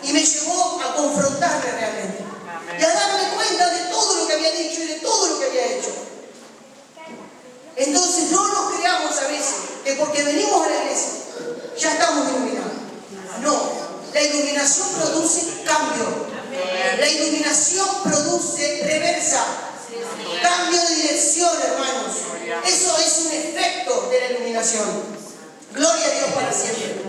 y me llevó a confrontarme realmente y a darme cuenta de todo lo que había dicho y de todo lo que había hecho. Entonces no nos creamos a veces que porque venimos a la iglesia ya estamos iluminados. No, la iluminación produce cambio. La iluminación produce reversa, cambio de dirección, hermanos. Eso es un efecto de la iluminación. Gloria a Dios para siempre.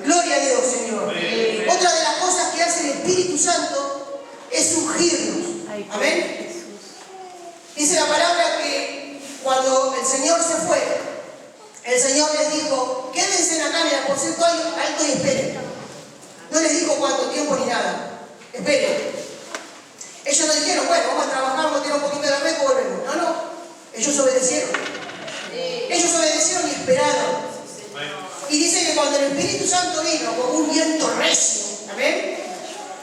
Gloria a Dios, Señor. Otra de las cosas que hace el Espíritu Santo es ungirnos. Amén. Dice la palabra que cuando el Señor se fue, el Señor les dijo: quédense acá en el aposento alto y esperen. No les dijo cuánto tiempo ni nada. Esperen. Ellos no dijeron: bueno, vamos a trabajar, vamos a tirar un poquito de la red y volvemos. No, no. Ellos obedecieron. Ellos obedecieron y esperaron. Y dice que cuando el Espíritu Santo vino como un viento recio, amén,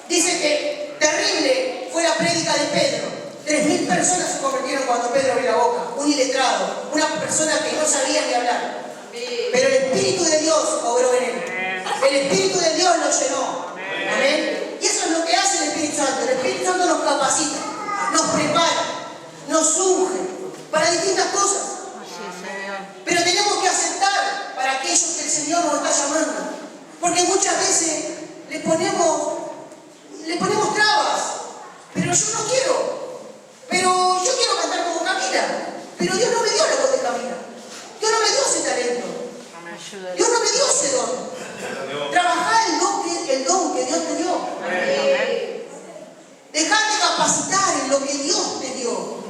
dice que terrible fue la prédica de Pedro. 3.000 personas se convirtieron cuando Pedro abrió la boca. Un iletrado, una persona que no sabía ni hablar. Pero el Espíritu de Dios obró en él. El Espíritu de Dios lo llenó. Amén. Y eso es lo que hace el Espíritu Santo. El Espíritu Santo nos capacita, nos prepara, nos unge para distintas cosas. Pero tenemos que aceptar para aquellos que el Señor nos está llamando. Porque muchas veces le ponemos trabas. Pero yo no quiero. Pero yo quiero cantar como Camila. Pero Dios no me dio la voz de Camila. Dios no me dio ese talento. Dios no me dio ese don. Trabajá el don que Dios te dio. Dejate capacitar en lo que Dios te dio.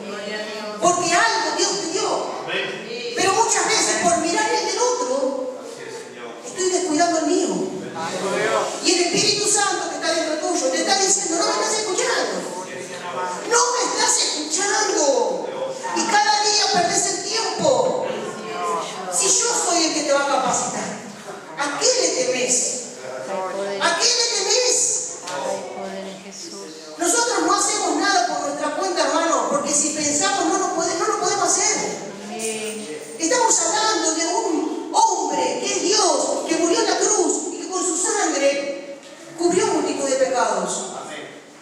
Porque algo Dios te dio. Pero muchas veces por mirar el del otro, estoy descuidando el mío. Y el Espíritu Santo que está dentro tuyo te está diciendo: no me estás escuchando. No me estás escuchando. Y cada día perdés el tiempo. Si yo soy el que te va a capacitar, ¿a qué le temes? ¿A qué le temes? Nosotros no hacemos nada por nuestra cuenta, hermano, porque si pensamos no lo podemos hacer. Estamos hablando de un hombre que es Dios, que murió en la cruz y que con su sangre cubrió multitud de pecados.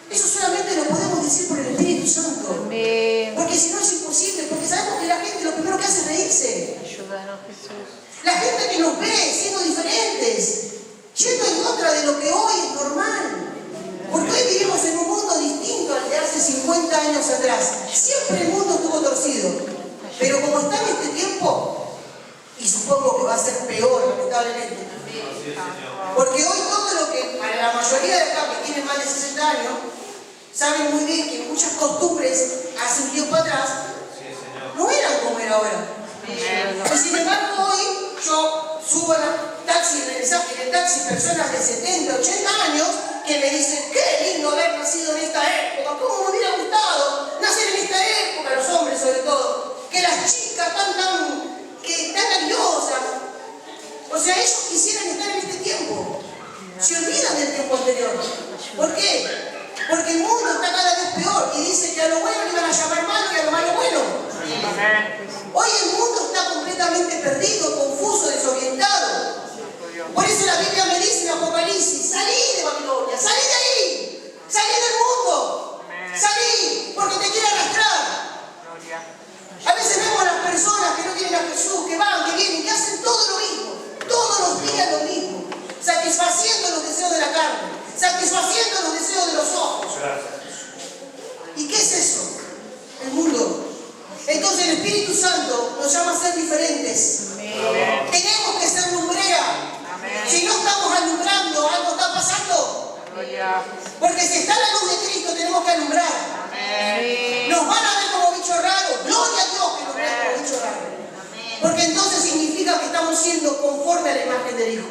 Eso solamente lo podemos decir por el Espíritu Santo. Porque si no es imposible, porque sabemos que la gente lo primero que hace es reírse. La gente que nos ve siendo diferentes, yendo en contra de lo que hoy es normal. Porque hoy vivimos en un mundo distinto al de hace 50 años atrás. Siempre el mundo estuvo torcido. Pero como está en este tiempo, y supongo que va a ser peor, lamentablemente. Porque hoy todo lo que, a la mayoría de acá que tienen más de 60 años, saben muy bien que muchas costumbres hace un tiempo atrás no eran como era ahora. Y sin embargo hoy yo subo en el taxi personas de 70, 80 años que me dicen: qué lindo haber nacido en esta época, cómo me hubiera gustado nacer en esta época, los hombres sobre todo, que las chicas tan nerviosas. O sea, ellos quisieran estar en este tiempo, se olvidan del tiempo anterior. ¿Por qué? Porque el mundo está cada vez peor y dice que a lo bueno le van a llamar malo y a lo malo bueno. Hoy el mundo está completamente perdido, confuso, desorientado. Por eso la Biblia me dice en Apocalipsis: salí de Babilonia, salí de ahí, salí del mundo, salí porque te quiere arrastrar. A veces vemos a las personas que no tienen a Jesús, que van, que vienen, que hacen todo lo mismo, todos los días lo mismo, satisfaciendo los deseos de la carne, satisfaciendo los deseos de los ojos. ¿Y qué es eso? El mundo. Entonces el Espíritu Santo nos llama a ser diferentes. Tenemos que ser lumbrea. Si no estamos alumbrando, algo está pasando. Porque si está la luz de Cristo, tenemos que alumbrar. Nos van a ver como bichos raros. Gloria a Dios que nos ven como bichos raros. Porque entonces significa que estamos siendo conforme a la imagen del Hijo.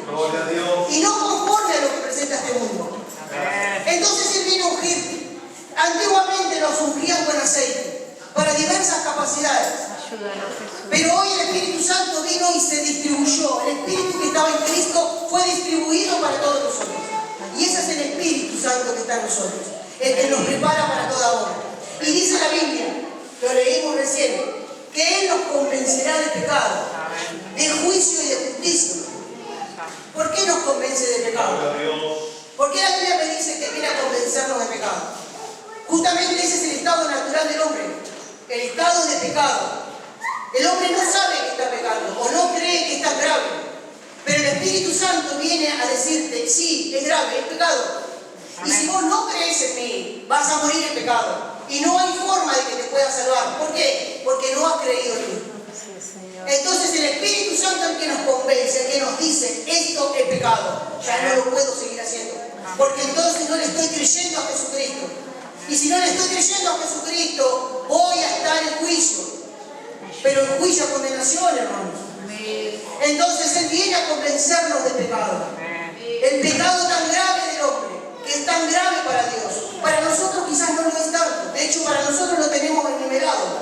Y no conforme a lo que presenta este mundo. Entonces Él viene a ungir. Antiguamente nos ungían con aceite para diversas capacidades. Pero hoy el Espíritu Santo vino y se distribuyó. El Espíritu que estaba en Cristo fue distribuido para todos nosotros. Y ese es el Espíritu Santo que está en nosotros, el que nos prepara para toda obra. Y dice la Biblia, lo leímos recién, que Él nos convencerá de pecado, de juicio y de justicia. Justamente ese es el estado natural del hombre, el estado de pecado. El hombre no sabe que está pecando o no cree que está grave, pero el Espíritu Santo viene a decirte, sí, es grave, es pecado. Y si vos no crees en mí, vas a morir en pecado. Y no hay forma de que te puedas salvar. ¿Por qué? Porque no has creído en mí. Entonces el Espíritu Santo es el que nos convence, el que nos dice, esto es pecado, ya no lo puedo seguir haciendo. Porque entonces no le estoy creyendo a Jesucristo. Y si no le estoy creyendo a Jesucristo, voy a estar en juicio. Pero en juicio a condenación, hermanos. Entonces Él viene a convencernos del pecado. El pecado tan grave del hombre, que es tan grave para Dios. Para nosotros quizás no lo es tanto. De hecho, para nosotros lo tenemos enumerado.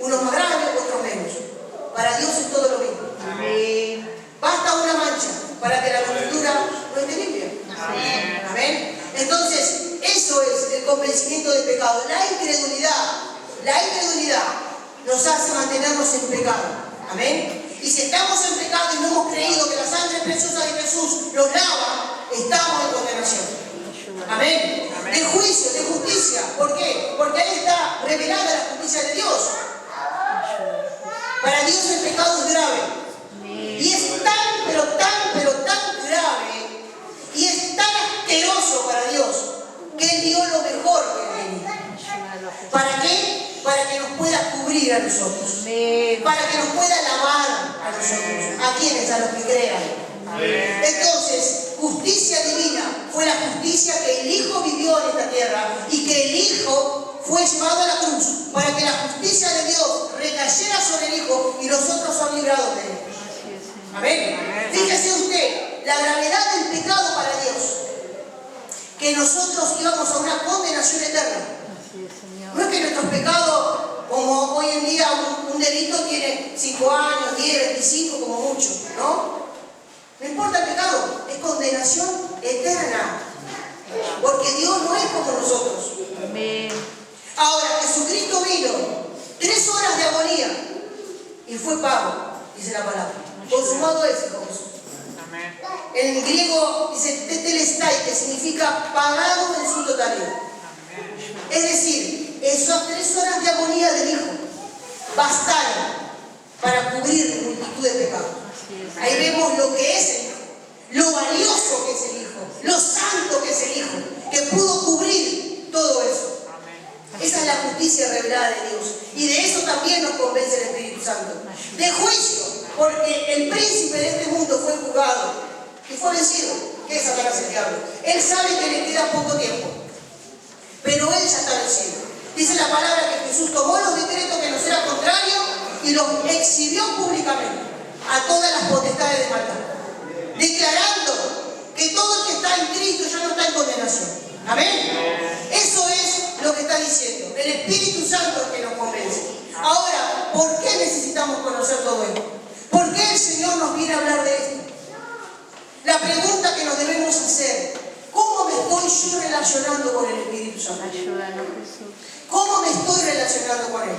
Unos más graves, otros menos. Para Dios es todo lo mismo. Basta una mancha para que la vestidura no esté limpia. Amén. Entonces, eso es el convencimiento del pecado. La incredulidad nos hace mantenernos en pecado. Amén. Y si estamos en pecado y no hemos creído que la sangre preciosa de Jesús nos lava, estamos en condenación. Amén. De juicio, de justicia. ¿Por qué? Porque ahí está revelada la justicia de Dios. Para Dios el pecado es grave. Y es tan, pero tan grave. Y es tan asqueroso para Dios que Él dio lo mejor que Él tenía. ¿Para qué? Para que nos pueda cubrir a nosotros. Para que nos pueda lavar a nosotros. ¿A quiénes? A los que crean. Entonces, justicia divina fue la justicia que el Hijo vivió en esta tierra y que el Hijo fue llevado a la cruz para que la justicia de Dios recayera sobre el Hijo y nosotros somos librados de él. Amén. Fíjese usted, la gravedad del pecado para Dios, que nosotros íbamos a una condenación eterna. No es que nuestros pecados, como hoy en día un delito tiene 5 años, 10, 25 como mucho, ¿no? No importa el pecado, es condenación eterna. Porque Dios no es como nosotros. Ahora, Jesucristo vino 3 horas de agonía y fue pago, dice la palabra. Consumado es, hijos. En el griego dice tetelestai, que significa pagado en su totalidad. Es decir, esas 3 horas de agonía del Hijo bastaron para cubrir multitud de pecados. Ahí vemos lo que es el Hijo, lo valioso que es el Hijo, lo santo que es el Hijo, que pudo cubrir todo eso. Esa es la justicia revelada de Dios. Y de eso también nos convence el Espíritu Santo. De juicio, porque el príncipe de este mundo fue juzgado y fue vencido, que es Satanás el diablo. Él sabe que le queda poco tiempo, pero él ya está vencido. Dice la palabra que Jesús tomó los decretos que nos eran contrarios y los exhibió públicamente a todas las potestades de maldad, declarando que todo el que está en Cristo ya no está en condenación. Amén. Eso es lo que está diciendo. El Espíritu Santo es el que nos convence. Ahora, ¿por qué necesitamos conocer todo esto? ¿Por qué el Señor nos viene a hablar de esto? La pregunta que nos debemos hacer: ¿cómo me estoy yo relacionando con el Espíritu Santo? ¿Cómo me estoy relacionando con Él?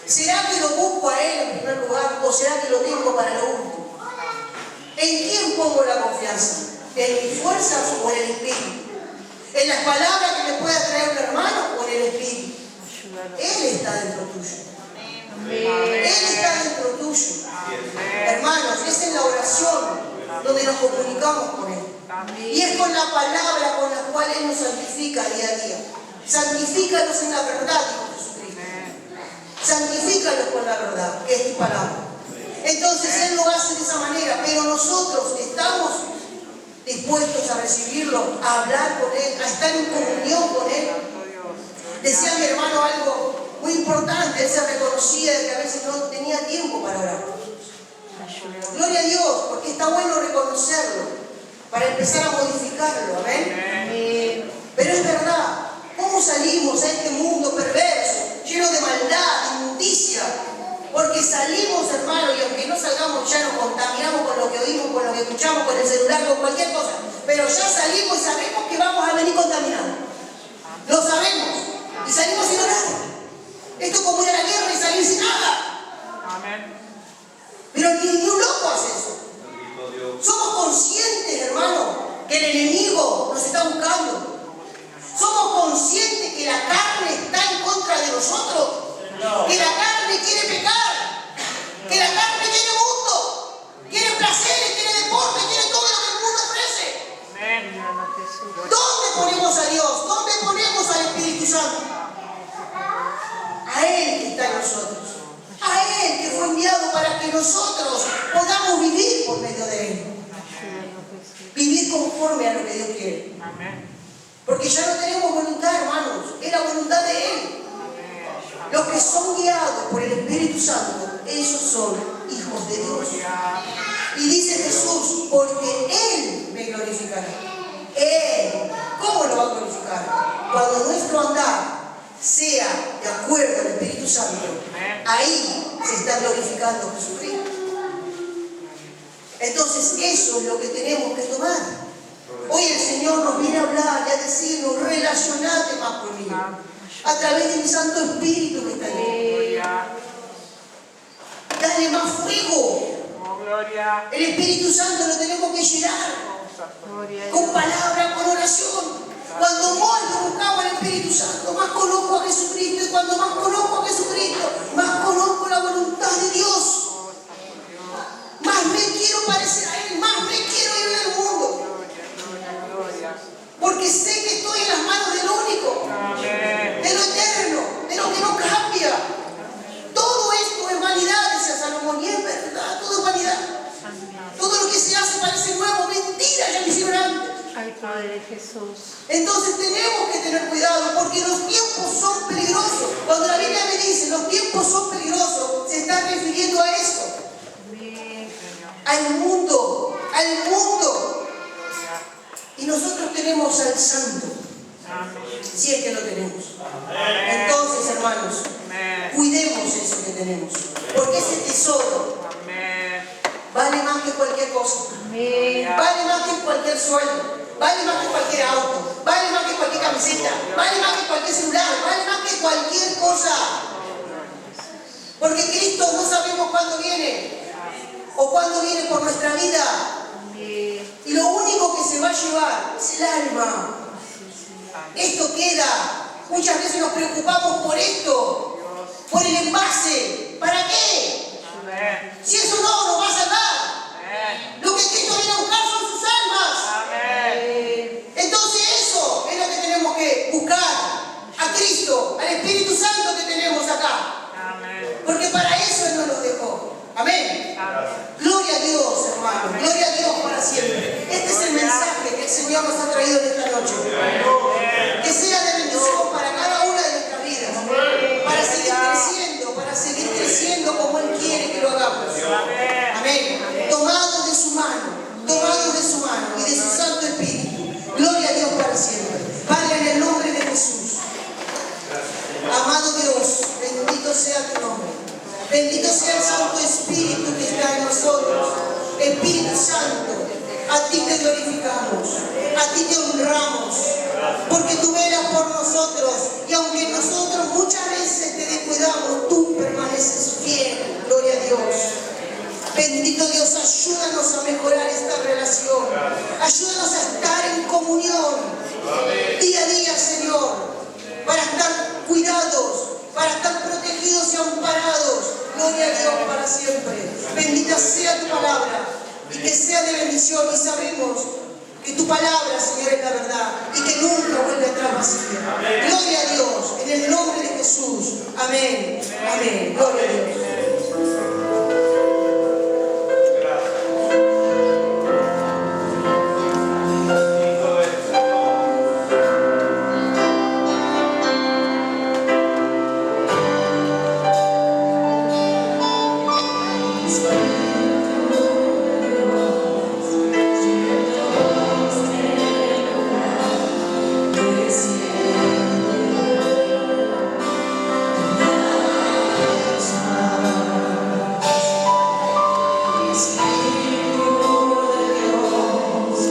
¿Será que lo busco a Él en primer lugar o será que lo tengo para lo último? ¿En quién pongo la confianza? ¿En mis fuerzas o en el Espíritu? ¿En las palabras que me pueda traer un hermano o en el Espíritu? Él está dentro tuyo. Él está dentro tuyo. Hermanos, esa es la oración donde nos comunicamos con Él. Y es con la palabra con la cual Él nos santifica día a día. Santifícanos en la verdad, dijo Jesucristo. Santifícanos con la verdad, que es tu palabra. Entonces Él lo hace de esa manera, pero nosotros estamos dispuestos a recibirlo, a hablar con Él, a estar en comunión con Él. Decía mi hermano algo muy importante: él se reconocía de que a veces no tenía tiempo para orar. Gloria a Dios, porque está bueno reconocerlo para empezar a modificarlo. Amén. Pero es verdad, ¿cómo salimos a este mundo perverso, lleno de maldad, inmundicia? Porque salimos, hermano, y aunque no salgamos ya nos contaminamos con lo que oímos, con lo que escuchamos, con el celular, con cualquier cosa. Pero ya salimos y sabemos que vamos a venir contaminados. Lo sabemos. Y salimos sin orar. Esto es como ir a la guerra y salir sin nada. Amén. Pero ni un loco hace eso. Somos conscientes, hermano, que el enemigo nos está buscando. Somos conscientes que Que la carne quiere pecar. Que la carne quiere mundo. Quiere placeres, quiere deporte, quiere todo lo que el mundo ofrece. Amén. ¿Dónde ponemos a Dios? ¿Dónde ponemos al Espíritu Santo? A Él que está en nosotros. A Él que fue enviado para que nosotros podamos vivir por medio de Él. Vivir conforme a lo que Dios quiere. Amén. Porque ya no tenemos voluntad, hermanos. Es la voluntad de Él. Los que son guiados por el Espíritu Santo, esos son hijos de Dios. Y dice Jesús, porque Él me glorificará. Él, ¿cómo lo va a glorificar? Cuando nuestro andar sea de acuerdo al Espíritu Santo, ahí se está glorificando Jesucristo. Entonces eso es lo que tenemos que tomar. Hoy el Señor nos viene a hablar y a decirnos, relacionate más conmigo, a través de mi Santo Espíritu que está en mí. Dale más fuego. El Espíritu Santo lo tenemos que llenar con palabra, con oración. Cuando más lo buscamos al Espíritu Santo, más conozco a Jesucristo. Y cuando más conozco a Jesucristo, más conozco la voluntad de Dios. Más me quiero parecer a Él, más me quiero ir del mundo. Porque sé que estoy en las manos del único, de lo eterno, de lo que no cambia. Todo esto es vanidad, dice Salomón, y es verdad, todo es vanidad. Todo lo que se hace parece nuevo, mentira, ya lo hicieron antes. Al Padre de Jesús. Entonces tenemos que tener cuidado porque los tiempos son peligrosos. Cuando la Biblia me dice los tiempos son peligrosos, se está refiriendo a esto. Al mundo, al mundo. Y nosotros tenemos al Santo. Si es que lo tenemos. Entonces, hermanos, cuidemos eso que tenemos. Porque ese tesoro vale más que cualquier cosa. Vale más que cualquier sueldo. Vale más que cualquier auto. Vale más que cualquier camiseta. Vale más que cualquier celular. Vale más que cualquier cosa. Porque Cristo no sabemos cuándo viene. O cuándo viene por nuestra vida. Y lo único que se va a llevar es el alma. Esto queda. Muchas veces nos preocupamos por esto. Por el envase. ¿Para qué? Si eso no nos va a salvar. Lo que Cristo viene a buscar son sus almas. Entonces eso es lo que tenemos que buscar. A Cristo, al Espíritu Santo que tenemos acá. Porque para eso Él nos lo dejó. Amén. Gloria a Dios, hermano. Gloria a Dios para siempre. Este es el mensaje que el Señor nos ha traído en esta noche. Que sea de bendición para cada una de nuestras vidas. Para seguir creciendo como Él quiere que lo hagamos. Amén. Tomados de su mano y de su Santo Espíritu. Gloria a Dios para siempre. Padre, en el nombre de Jesús. Amado Dios, bendito sea tu nombre. Bendito sea el Santo Espíritu que está en nosotros. Espíritu Santo, a ti te glorificamos, a ti te honramos, porque tú velas por nosotros. Y aunque nosotros muchas veces te descuidamos, tú permaneces fiel. Gloria a Dios. Bendito Dios, ayúdanos a mejorar esta relación. Ayúdanos a estar en comunión día a día, Señor, para estar cuidados, para estar protegidos y amparados. Gloria a Dios para siempre. Bendita sea tu palabra y que sea de bendición. Y sabemos que tu palabra, Señor, es la verdad y que nunca vuelve atrás vacía. Gloria a Dios, en el nombre de Jesús. Amén. Amén. Gloria a Dios.